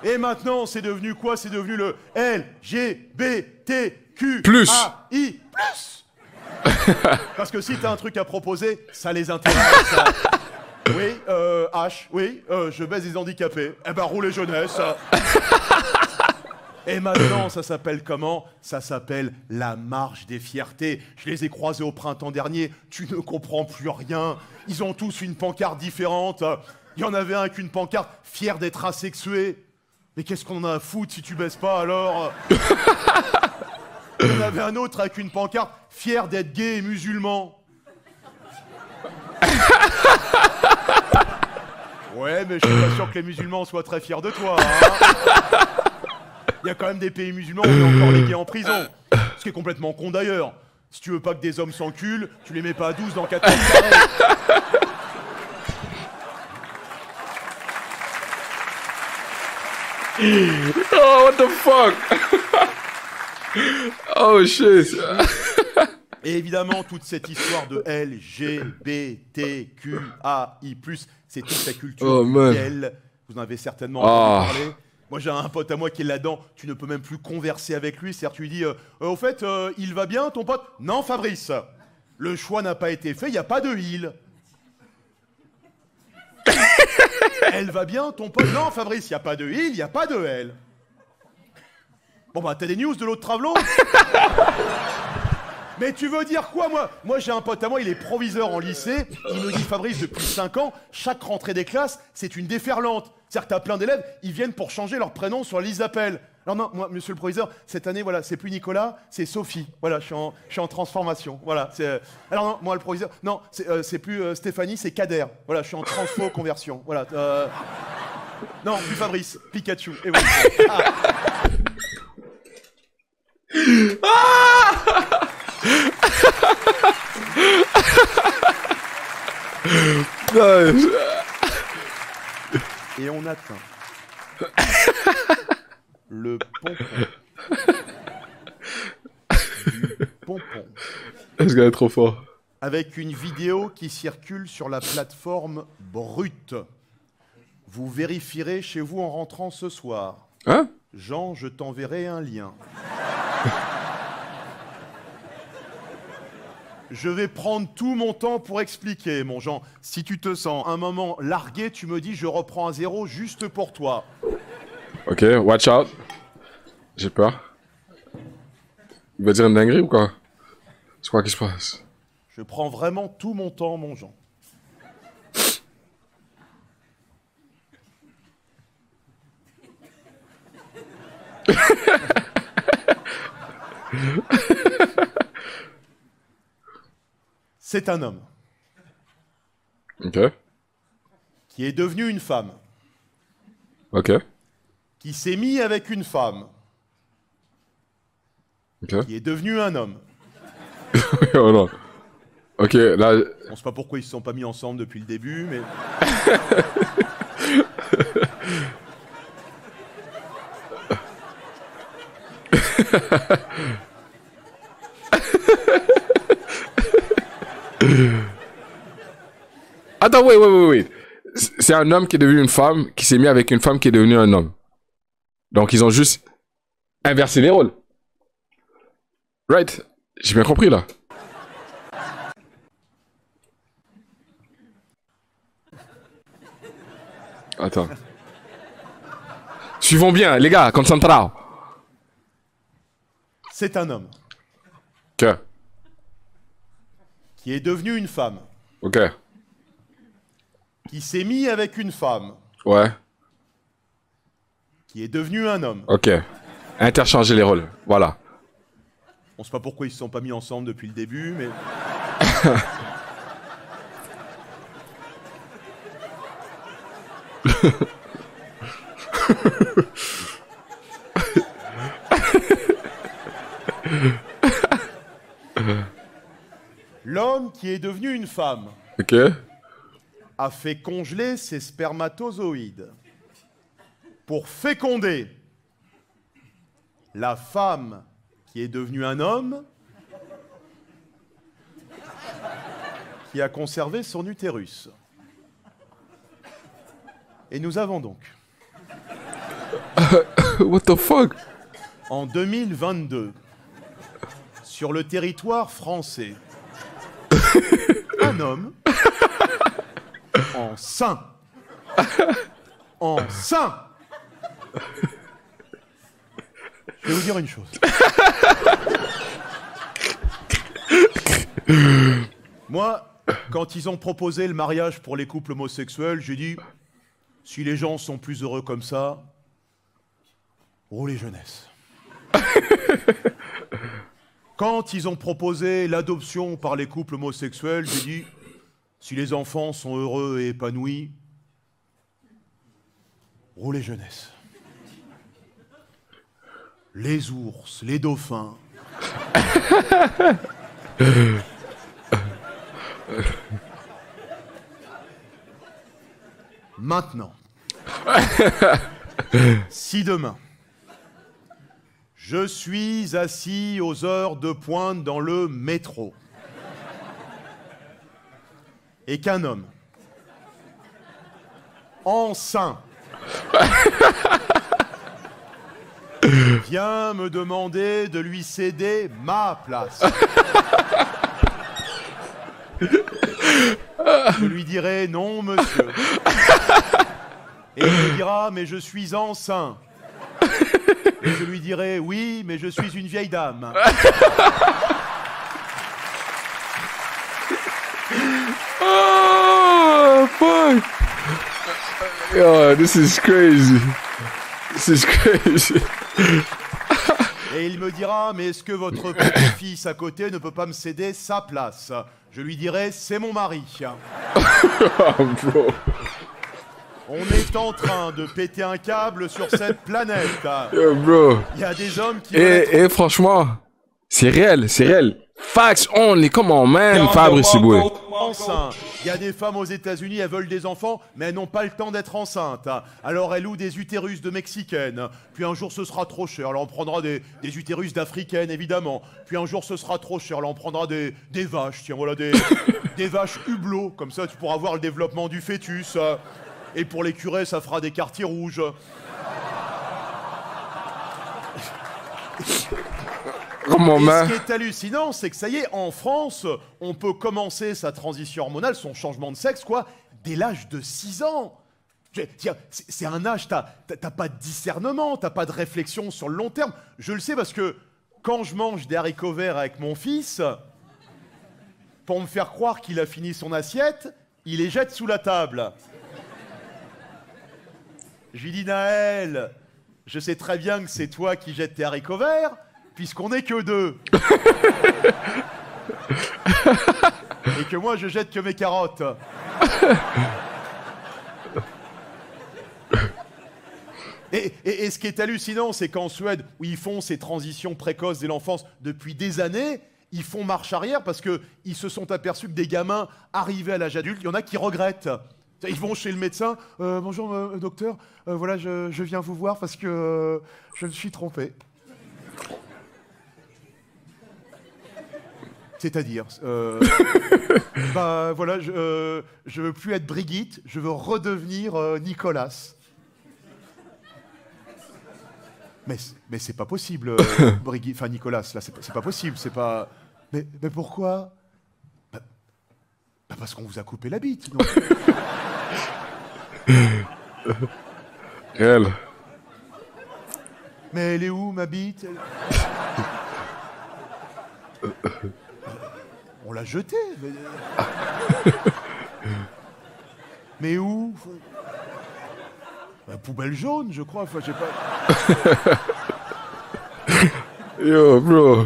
Et maintenant, c'est devenu quoi? C'est devenu le LGBTQI+. Parce que si t'as un truc à proposer, ça les intéresse. Oui, H, oui, je baise les handicapés. Eh ben, roulez jeunesse. Et maintenant, ça s'appelle comment? Ça s'appelle la marche des fiertés. Je les ai croisés au printemps dernier. Tu ne comprends plus rien. Ils ont tous une pancarte différente. Il y en avait un avec une pancarte fier d'être asexué. Mais qu'est-ce qu'on en a à foutre si tu baisses pas alors? Il y en avait un autre avec une pancarte fier d'être gay et musulman. Ouais, mais je suis pas sûr que les musulmans soient très fiers de toi. Hein. Il y a quand même des pays musulmans où il y a encore les gays en prison. Ce qui est complètement con d'ailleurs. Si tu veux pas que des hommes s'enculent, tu les mets pas à 12 dans 4 mètres carrés. Oh, what the fuck? Oh shit. Et évidemment, toute cette histoire de LGBTQAI+, c'est toute la culture duquel vous en avez certainement entendu parler. Moi, j'ai un pote à moi qui est là-dedans, tu ne peux même plus converser avec lui, c'est-à-dire tu lui dis au fait, il va bien ton pote? Non, Fabrice, le choix n'a pas été fait, il n'y a pas de il. Elle va bien ton pote? Non, Fabrice, il n'y a pas de il, il n'y a pas de elle. Bon bah, t'as des news de l'autre travelot? Mais tu veux dire quoi, moi j'ai un pote à moi, il est proviseur en lycée, il me dit, Fabrice, depuis 5 ans, chaque rentrée des classes, c'est une déferlante. C'est-à-dire que t'as plein d'élèves, ils viennent pour changer leur prénom sur la liste d'appel. Alors non, moi, monsieur le proviseur, cette année, voilà, c'est plus Nicolas, c'est Sophie. Voilà, je suis en transformation. Voilà, alors non, moi, le proviseur, non, c'est plus Stéphanie, c'est Kader. Voilà, je suis en transfo-conversion. Voilà. Non, plus Fabrice, Pikachu. Et voilà. Et on atteint le pompon. Du pompon. Ce gars est trop fort. Avec une vidéo qui circule sur la plateforme Brut. Vous vérifierez chez vous en rentrant ce soir. Hein? Jean, je t'enverrai un lien. Je vais prendre tout mon temps pour expliquer, mon Jean. Si tu te sens un moment largué, tu me dis je reprends à zéro juste pour toi. Ok, watch out. J'ai peur. Il va dire une dinguerie ou quoi? C'est quoi qui se passe? Je prends vraiment tout mon temps, mon Jean. C'est un homme. Ok. Qui est devenu une femme. Ok. Qui s'est mis avec une femme. Ok. Qui est devenu un homme. Oh non. Ok, là... On sait pas pourquoi ils se sont pas mis ensemble depuis le début, mais... Attends, wait. C'est un homme qui est devenu une femme, qui s'est mis avec une femme qui est devenue un homme. Donc, ils ont juste inversé les rôles. Right? J'ai bien compris, là. Attends. Suivons bien, les gars, concentrao. C'est un homme Ok. qui est devenu une femme, Ok. qui s'est mis avec une femme, Ouais. qui est devenu un homme. Ok. Interchanger les rôles. Voilà. On sait pas pourquoi ils se sont pas mis ensemble depuis le début, mais... L'homme qui est devenu une femme Ok. a fait congeler ses spermatozoïdes pour féconder la femme qui est devenue un homme qui a conservé son utérus. Et nous avons donc, What the fuck? en 2022, sur le territoire français, un homme enceint. Enceint. Je vais vous dire une chose. Moi, quand ils ont proposé le mariage pour les couples homosexuels, j'ai dit, si les gens sont plus heureux comme ça, roulez jeunesse. Quand ils ont proposé l'adoption par les couples homosexuels, j'ai dit, si les enfants sont heureux et épanouis, roulez jeunesse. Les ours, les dauphins. Maintenant, si demain, je suis assis aux heures de pointe dans le métro et qu'un homme enceint vient me demander de lui céder ma place, je lui dirai non, monsieur. Et il me dira, mais je suis enceint. Et je lui dirai, oui, mais je suis une vieille dame. Oh, fuck! Yo, this is crazy. This is crazy. Et il me dira, mais est-ce que votre petit-fils à côté ne peut pas me céder sa place? Je lui dirai, c'est mon mari. Oh, bro. On est en train de péter un câble sur cette planète. Yo, bro. Il y a des hommes qui... veulent être Et franchement, c'est réel, c'est réel. Facts only, come on, man, Fabrice Eboué. enceints. Il y a des femmes aux États-Unis, elles veulent des enfants, mais elles n'ont pas le temps d'être enceintes. Alors elles louent des utérus de Mexicaines. Puis un jour ce sera trop cher, alors on prendra des utérus d'Africaines, évidemment. Puis un jour ce sera trop cher, alors on prendra des vaches, tiens, voilà, des vaches hublots. Comme ça, tu pourras voir le développement du fœtus. Et pour les curés, ça fera des quartiers rouges. Comment, Et man? ce qui est hallucinant, c'est que ça y est, en France, on peut commencer sa transition hormonale, son changement de sexe, quoi, dès l'âge de 6 ans. C'est un âge, t'as pas de discernement, t'as pas de réflexion sur le long terme. Je le sais parce que quand je mange des haricots verts avec mon fils, pour me faire croire qu'il a fini son assiette, il les jette sous la table. Je lui dis, Naël, je sais très bien que c'est toi qui jettes tes haricots verts, puisqu'on n'est que deux. Et que moi, je jette que mes carottes. Et ce qui est hallucinant, c'est qu'en Suède, où ils font ces transitions précoces dès l'enfance depuis des années, ils font marche arrière parce qu'ils se sont aperçus que des gamins arrivés à l'âge adulte, il y en a qui regrettent. Ils vont chez le médecin. Bonjour, docteur. Voilà, je viens vous voir parce que je me suis trompé. C'est-à-dire, bah voilà, je veux plus être Brigitte, je veux redevenir Nicolas. Mais c'est pas possible, Brigitte, enfin Nicolas, là, c'est pas possible, c'est pas. Mais pourquoi? Bah, parce qu'on vous a coupé la bite. Donc... Elle. Mais elle est où, ma bite? On l'a jetée. Mais où? La poubelle jaune, je crois. Enfin, j'ai pas. Yo, bro.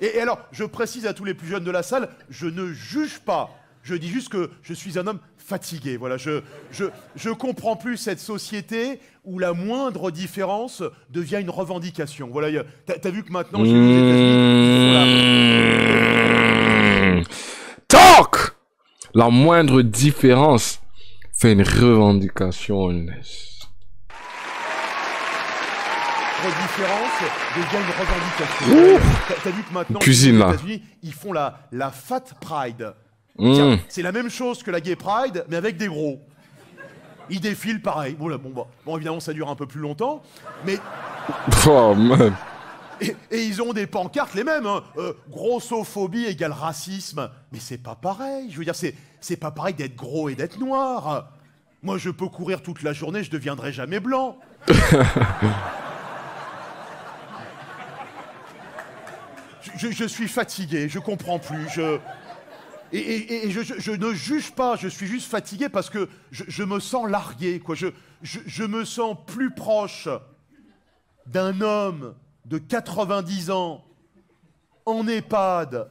Et alors, je précise à tous les plus jeunes de la salle, je ne juge pas. Je dis juste que je suis un homme fatigué. Voilà, je comprends plus cette société où la moindre différence devient une revendication. Voilà, t'as vu que maintenant, chez les États-Unis, Talk! La moindre différence fait une revendication. Différence devient une revendication. T'as vu que maintenant, cuisine, les là. États-Unis, ils font la Fat Pride. Tiens, c'est la même chose que la Gay Pride, mais avec des gros. Ils défilent pareil. Bon, évidemment, ça dure un peu plus longtemps, mais... Oh, man. Et ils ont des pancartes les mêmes, hein. Grossophobie égale racisme. Mais c'est pas pareil. Je veux dire, c'est pas pareil d'être gros et d'être noir. Moi, je peux courir toute la journée, je deviendrai jamais blanc. Je suis fatigué, je comprends plus, Et je ne juge pas, je suis juste fatigué parce que je me sens largué, quoi. Je me sens plus proche d'un homme de 90 ans, en EHPAD,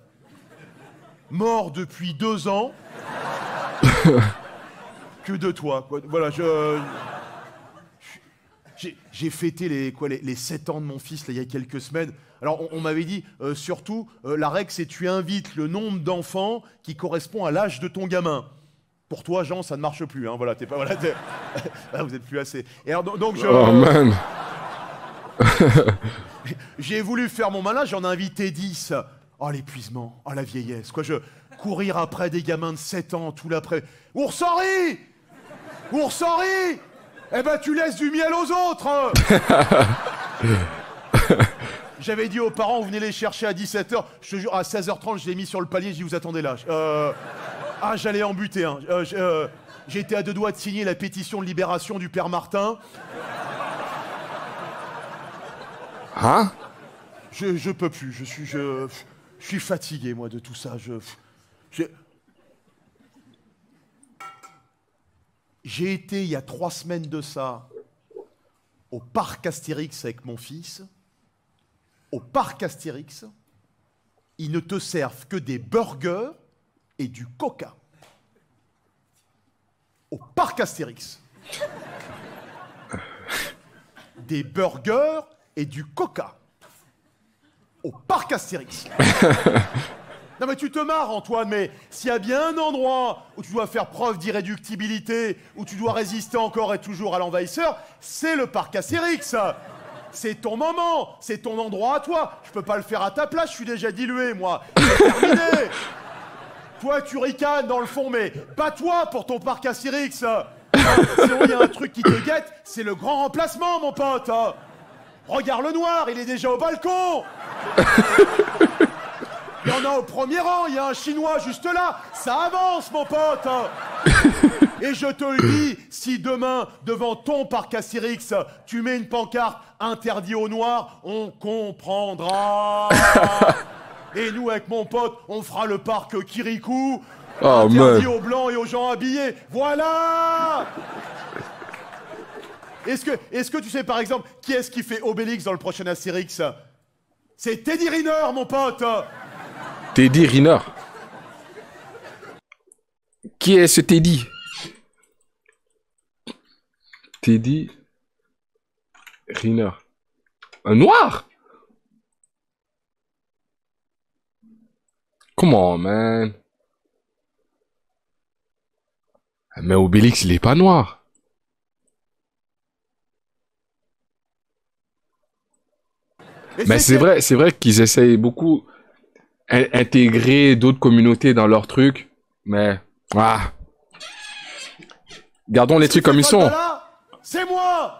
mort depuis 2 ans, que de toi, quoi. Voilà, j'ai fêté les 7 ans de mon fils là, il y a quelques semaines. Alors, on m'avait dit, surtout, la règle, c'est tu invites le nombre d'enfants qui correspond à l'âge de ton gamin. Pour toi, Jean, ça ne marche plus. Hein, voilà, là, vous êtes plus assez. Et alors, donc Oh, man. J'ai voulu faire mon malin, j'en ai invité 10. Oh, l'épuisement, oh, la vieillesse. Quoi, courir après des gamins de 7 ans, tout l'après. Ours Henri! Ours Henri! Eh ben, tu laisses du miel aux autres! J'avais dit aux parents, vous venez les chercher à 17h. Je te jure, à 16h30, je l'ai mis sur le palier, j'ai dit, vous attendez là. J'allais en buter un. J'ai été à 2 doigts de signer la pétition de libération du père Martin. Hein? Je peux plus, je suis fatigué, moi, de tout ça. J'ai été, il y a 3 semaines de ça, au parc Astérix avec mon fils. Au parc Astérix, ils ne te servent que des burgers et du coca. Au parc Astérix. Des burgers et du coca. Au parc Astérix. Non mais tu te marres, Antoine, mais s'il y a bien un endroit où tu dois faire preuve d'irréductibilité, où tu dois résister encore et toujours à l'envahisseur, c'est le parc Astérix. C'est ton moment, c'est ton endroit à toi. Je peux pas le faire à ta place, je suis déjà dilué, moi. C'est terminé. Toi, tu ricanes dans le fond, mais pas toi pour ton parc Astérix. Sinon, il y a un truc qui te guette, c'est le grand remplacement, mon pote. Regarde le noir, il est déjà au balcon. Il y en a au premier rang, il y a un Chinois juste là. Ça avance, mon pote. Et je te le dis, si demain, devant ton parc Astérix, tu mets une pancarte interdit aux noirs, on comprendra. Et nous, avec mon pote, on fera le parc Kirikou, interdit aux blancs et aux gens habillés. Voilà. Est-ce que tu sais, par exemple, qui est-ce qui fait Obélix dans le prochain Astérix? C'est Teddy Riner, mon pote. Teddy Riner. Qui est ce Teddy? Teddy. Riner. Un noir? Come on, man. Mais Obélix, il est pas noir. Mais c'est vrai qu'ils essayent beaucoup intégrer d'autres communautés dans leur truc. Mais, gardons les trucs comme ils sont. C'est moi!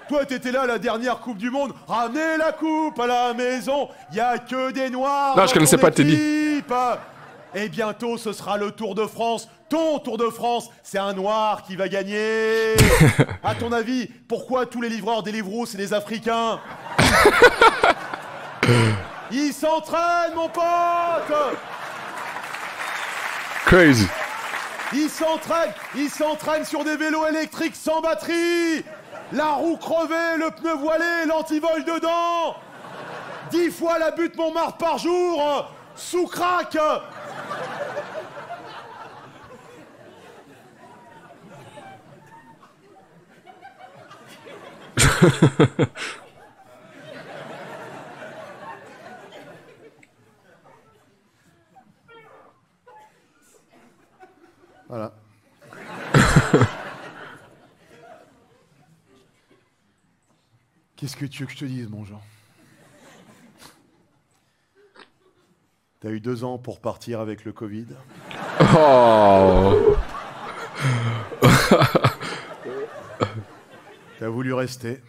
Toi, t'étais là à la dernière Coupe du Monde. Ramenez la coupe à la maison. Y a que des noirs. Non, je connaissais pas Teddy. Et bientôt, ce sera le Tour de France. Ton Tour de France, c'est un noir qui va gagner. À ton avis, pourquoi tous les livreurs des Deliveroo, c'est des Africains? Ils s'entraînent, mon pote. Crazy. Ils s'entraînent sur des vélos électriques sans batterie. La roue crevée, le pneu voilé, l'antivol dedans. 10 fois la butte Montmartre par jour, sous crack. Voilà. Qu'est-ce que tu veux que je te dise, mon Jean? T'as eu 2 ans pour partir avec le Covid. Oh. T'as voulu rester.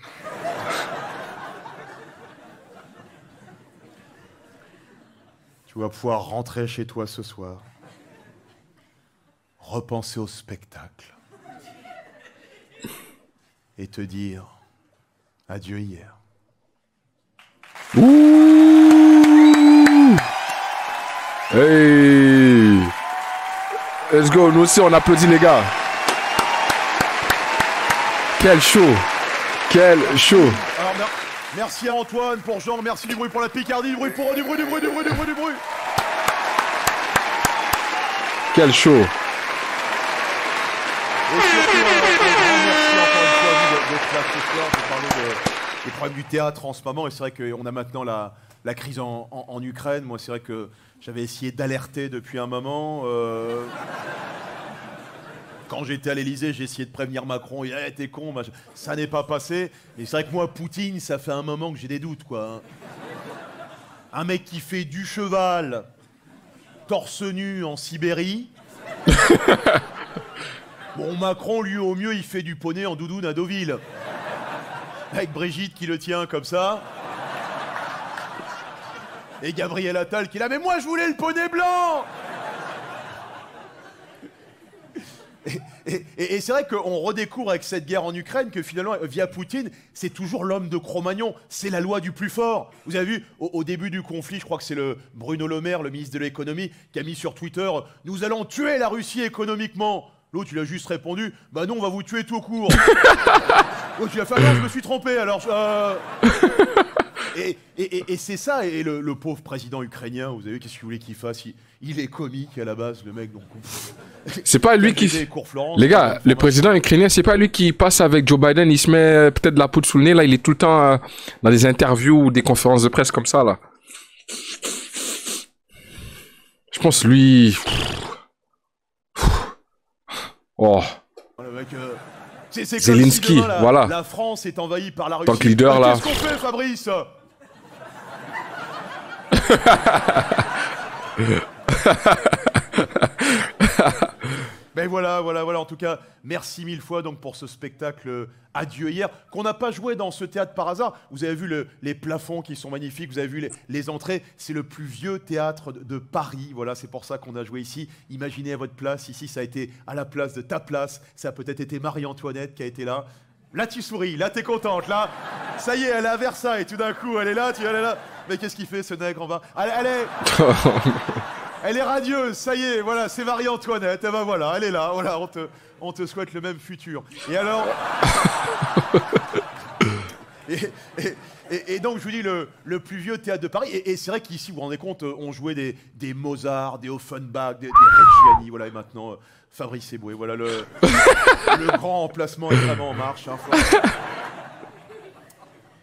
Tu vas pouvoir rentrer chez toi ce soir. Repenser au spectacle. Et te dire adieu hier. Ouh. Hey. Let's go, nous aussi on applaudit les gars. Quel show. Quel show. Alors, merci à Antoine pour Jean, merci du bruit pour la Picardie, du bruit pour du bruit. Quel show. Et surtout, merci encore une fois à vous d'être là ce soir. Je parlais des problèmes du théâtre en ce moment, et c'est vrai qu'on a maintenant la crise en Ukraine. Moi, c'est vrai que j'avais essayé d'alerter depuis un moment. Quand j'étais à l'Elysée, j'ai essayé de prévenir Macron. Il a été con, ça n'est pas passé. Et c'est vrai que moi, Poutine, ça fait un moment que j'ai des doutes, quoi. Un mec qui fait du cheval, torse nu en Sibérie. Bon, Macron, lui, au mieux, il fait du poney en doudoune à Deauville. Avec Brigitte qui le tient comme ça. Et Gabriel Attal qui est là, mais moi, je voulais le poney blanc. Et c'est vrai qu'on redécouvre avec cette guerre en Ukraine que finalement, via Poutine, c'est toujours l'homme de Cro-Magnon. C'est la loi du plus fort. Vous avez vu, au début du conflit, je crois que c'est le Bruno Le Maire, le ministre de l'économie, qui a mis sur Twitter « Nous allons tuer la Russie économiquement ». L'autre, il a juste répondu « Bah non, on va vous tuer tout court ». L'autre, il a fait « Ah non, je me suis trompé, alors... Et c'est ça, et le pauvre président ukrainien, vous avez vu, qu'est-ce que vous voulez qu'il fasse? Il est comique à la base, le mec, donc... C'est pas lui qui... Les gars, le président ukrainien, c'est pas lui qui passe avec Joe Biden, il se met peut-être de la poudre sous le nez, là, il est tout le temps dans des interviews ou des conférences de presse comme ça, là. Je pense, lui... Oh. Zelensky, si voilà. La France est envahie par la Russie. Tant que leader, là... Qu'est-ce qu'on fait, Fabrice? Ben voilà, en tout cas, merci 1000 fois donc pour ce spectacle Adieu hier, qu'on n'a pas joué dans ce théâtre par hasard. Vous avez vu les plafonds qui sont magnifiques, vous avez vu les entrées, c'est le plus vieux théâtre de Paris, voilà, c'est pour ça qu'on a joué ici. Imaginez à votre place, ici ça a été à la place de ta place, ça a peut-être été Marie-Antoinette qui a été là. Là tu souris, là t'es contente, là, ça y est, elle est à Versailles, tout d'un coup elle est là, elle est là. Mais qu'est-ce qu'il fait ce nègre en bas? Elle est radieuse, ça y est, voilà, c'est Marie-Antoinette, et ben voilà, elle est là, voilà, on te souhaite le même futur. Et alors... Et donc, je vous dis, le plus vieux théâtre de Paris. Et c'est vrai qu'ici, vous vous rendez compte, on jouait des Mozart, des Offenbach, des Reggiani. Voilà, et maintenant, Fabrice Eboué. Voilà, le grand emplacement est vraiment en marche. Hein,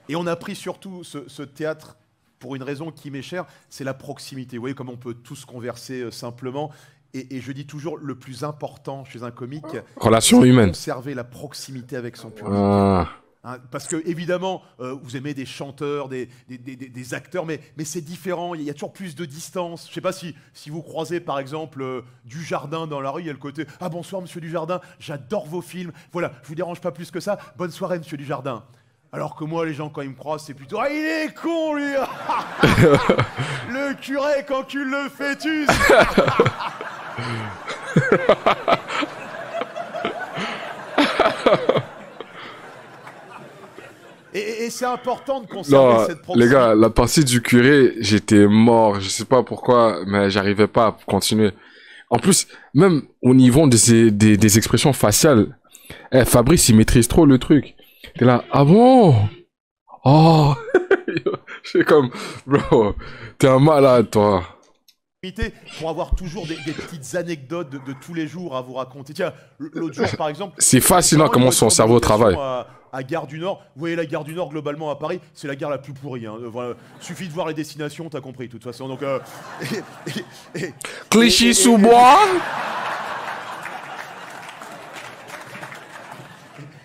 et on a pris surtout ce théâtre pour une raison qui m'est chère, c'est la proximité. Vous voyez comme on peut tous converser simplement. Et je dis toujours, le plus important chez un comique, relation c'est humaine. Conserver la proximité avec son public. Ah. Hein, parce que évidemment, vous aimez des chanteurs, des acteurs, mais c'est différent. Il y a toujours plus de distance. Je ne sais pas si vous croisez par exemple Dujardin dans la rue, il y a le côté « Ah bonsoir Monsieur Dujardin, j'adore vos films. Voilà, je vous dérange pas plus que ça. Bonne soirée Monsieur Dujardin. » Alors que moi, les gens, quand ils me croisent, c'est plutôt « Ah, il est con, lui. Le curé, qu'encule le fœtus. » Et c'est important de conserver cette proximité. Les gars, la partie du curé, j'étais mort. Je sais pas pourquoi, mais j'arrivais pas à continuer. En plus, même au niveau des expressions faciales, Fabrice, il maîtrise trop le truc. T'es là, ah bon? Oh! Je suis comme, bro, t'es un malade, toi. Pour avoir toujours des petites anecdotes de tous les jours à vous raconter. Tiens, l'autre jour, par exemple... C'est fascinant comment son cerveau travaille. À Gare du Nord, vous voyez la Gare du Nord, globalement, à Paris, c'est la gare la plus pourrie. Hein. Voilà. Suffit de voir les destinations, t'as compris, de toute façon. Donc, Clichy-sous-Bois.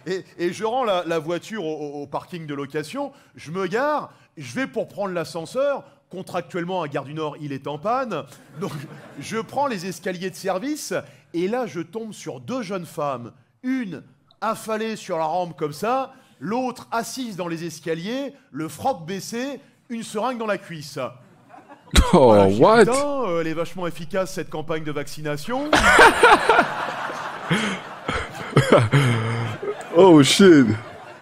Et je rends la voiture au parking de location, je me gare, je vais pour prendre l'ascenseur. Contractuellement, à Gare du Nord, il est en panne. Donc, je prends les escaliers de service et là, je tombe sur deux jeunes femmes. Une affalée sur la rampe comme ça, l'autre assise dans les escaliers, le froc baissé, une seringue dans la cuisse. Oh, voilà, what? Putain, elle est vachement efficace, cette campagne de vaccination. Oh, shit.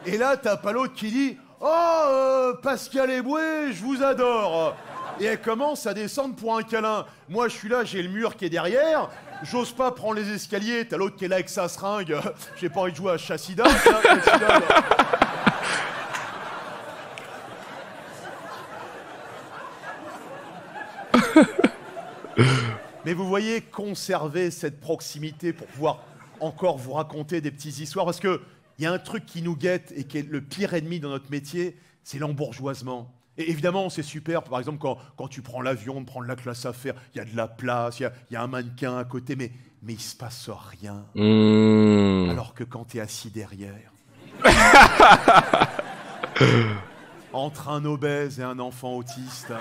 Et là, t'as pas l'autre qui dit « Oh, Pascal Eboué, je vous adore !» Et elle commence à descendre pour un câlin. Moi, je suis là, j'ai le mur qui est derrière. J'ose pas prendre les escaliers. T'as l'autre qui est là avec sa seringue. J'ai pas envie de jouer à Chassida. Mais vous voyez, conserver cette proximité pour pouvoir encore vous raconter des petites histoires. Parce qu'il y a un truc qui nous guette et qui est le pire ennemi dans notre métier, c'est l'embourgeoisement. Et évidemment, c'est super, par exemple, quand tu prends l'avion, de prendre la classe affaires, il y a de la place, il y a un mannequin à côté, mais il se passe rien. Alors que quand tu es assis derrière, entre un obèse et un enfant autiste,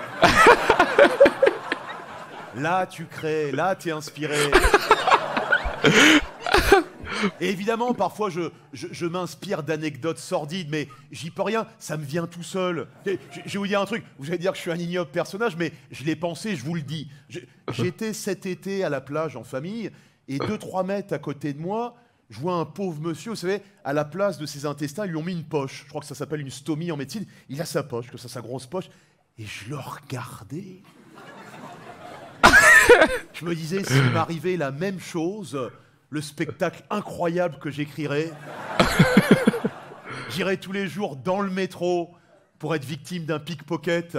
là, tu crées, là, tu es inspiré. Et évidemment, parfois, je m'inspire d'anecdotes sordides, mais j'y peux rien, ça me vient tout seul. Je vais vous dire un truc, vous allez dire que je suis un ignoble personnage, mais je l'ai pensé, je vous le dis. J'étais cet été à la plage en famille, et 2-3 mètres à côté de moi, je vois un pauvre monsieur, vous savez, à la place de ses intestins, ils lui ont mis une poche. Je crois que ça s'appelle une stomie en médecine. Il a sa poche, comme ça, sa grosse poche, et je le regardais. Je me disais, s'il m'arrivait la même chose... Le spectacle incroyable que j'écrirais. J'irais tous les jours dans le métro pour être victime d'un pickpocket.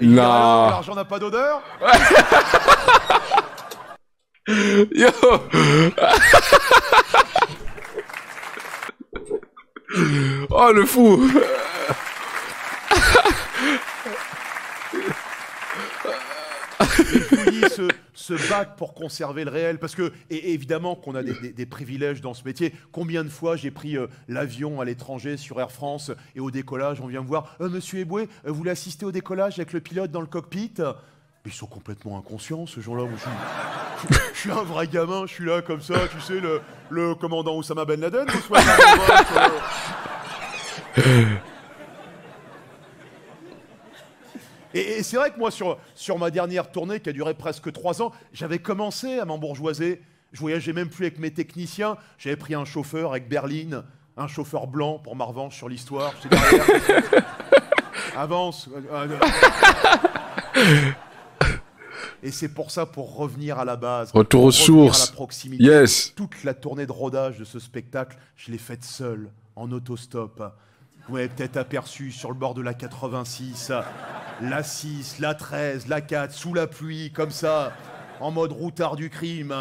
Non. L'argent n'a pas d'odeur. Yo. Oh, le fou. Se battre pour conserver le réel, parce que, et évidemment qu'on a des privilèges dans ce métier. Combien de fois j'ai pris l'avion à l'étranger sur Air France, et au décollage, on vient me voir, Monsieur Eboué, vous voulez assister au décollage avec le pilote dans le cockpit? Mais ils sont complètement inconscients, ces gens-là. Je suis un vrai gamin, je suis là comme ça, tu sais, le commandant Oussama Ben Laden. Et c'est vrai que moi, sur ma dernière tournée, qui a duré presque 3 ans, j'avais commencé à m'embourgeoiser. Je voyageais même plus avec mes techniciens. J'avais pris un chauffeur avec Berline, un chauffeur blanc pour ma revanche sur l'histoire. Avance. Et c'est pour ça, pour revenir à la base. Retour aux sources. À la proximité. Yes. Toute la tournée de rodage de ce spectacle, je l'ai faite seule, en autostop. Vous m'avez peut-être aperçu sur le bord de la 86, la 6, la 13, la 4, sous la pluie, comme ça, en mode routard du crime.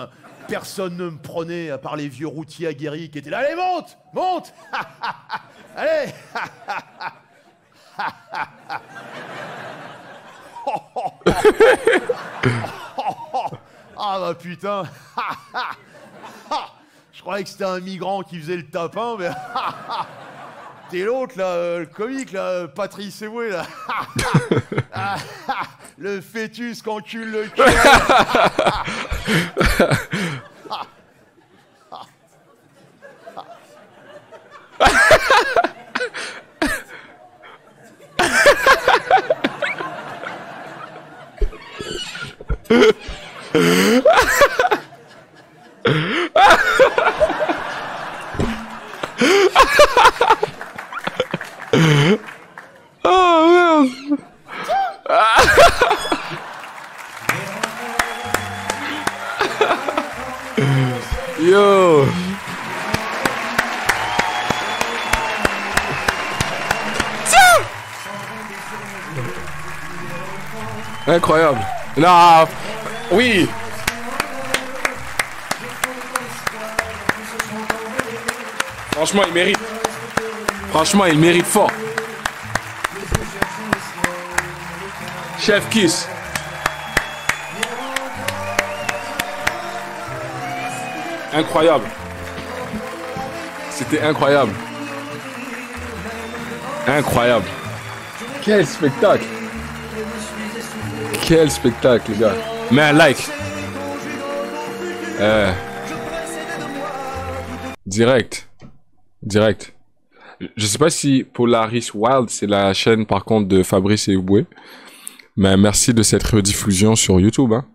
Personne ne me prenait, à part les vieux routiers aguerris qui étaient là. Allez, monte! Monte! Allez! Ah bah putain! Je croyais que c'était un migrant qui faisait le tapin, mais... T'es l'autre, là, le comique, là, Patrice Eboué, là. Le fœtus qu'encule le cul. Oh merde. Yo. Incroyable. Non. Oui. Franchement, il mérite. Franchement, il mérite fort. Chef Kiss. Incroyable. C'était incroyable. Incroyable. Quel spectacle. Quel spectacle, les gars. Mais un like. Direct. Direct. Je sais pas si Polaris Wild, c'est la chaîne par contre de Fabrice Eboué. Mais merci de cette rediffusion sur YouTube, hein.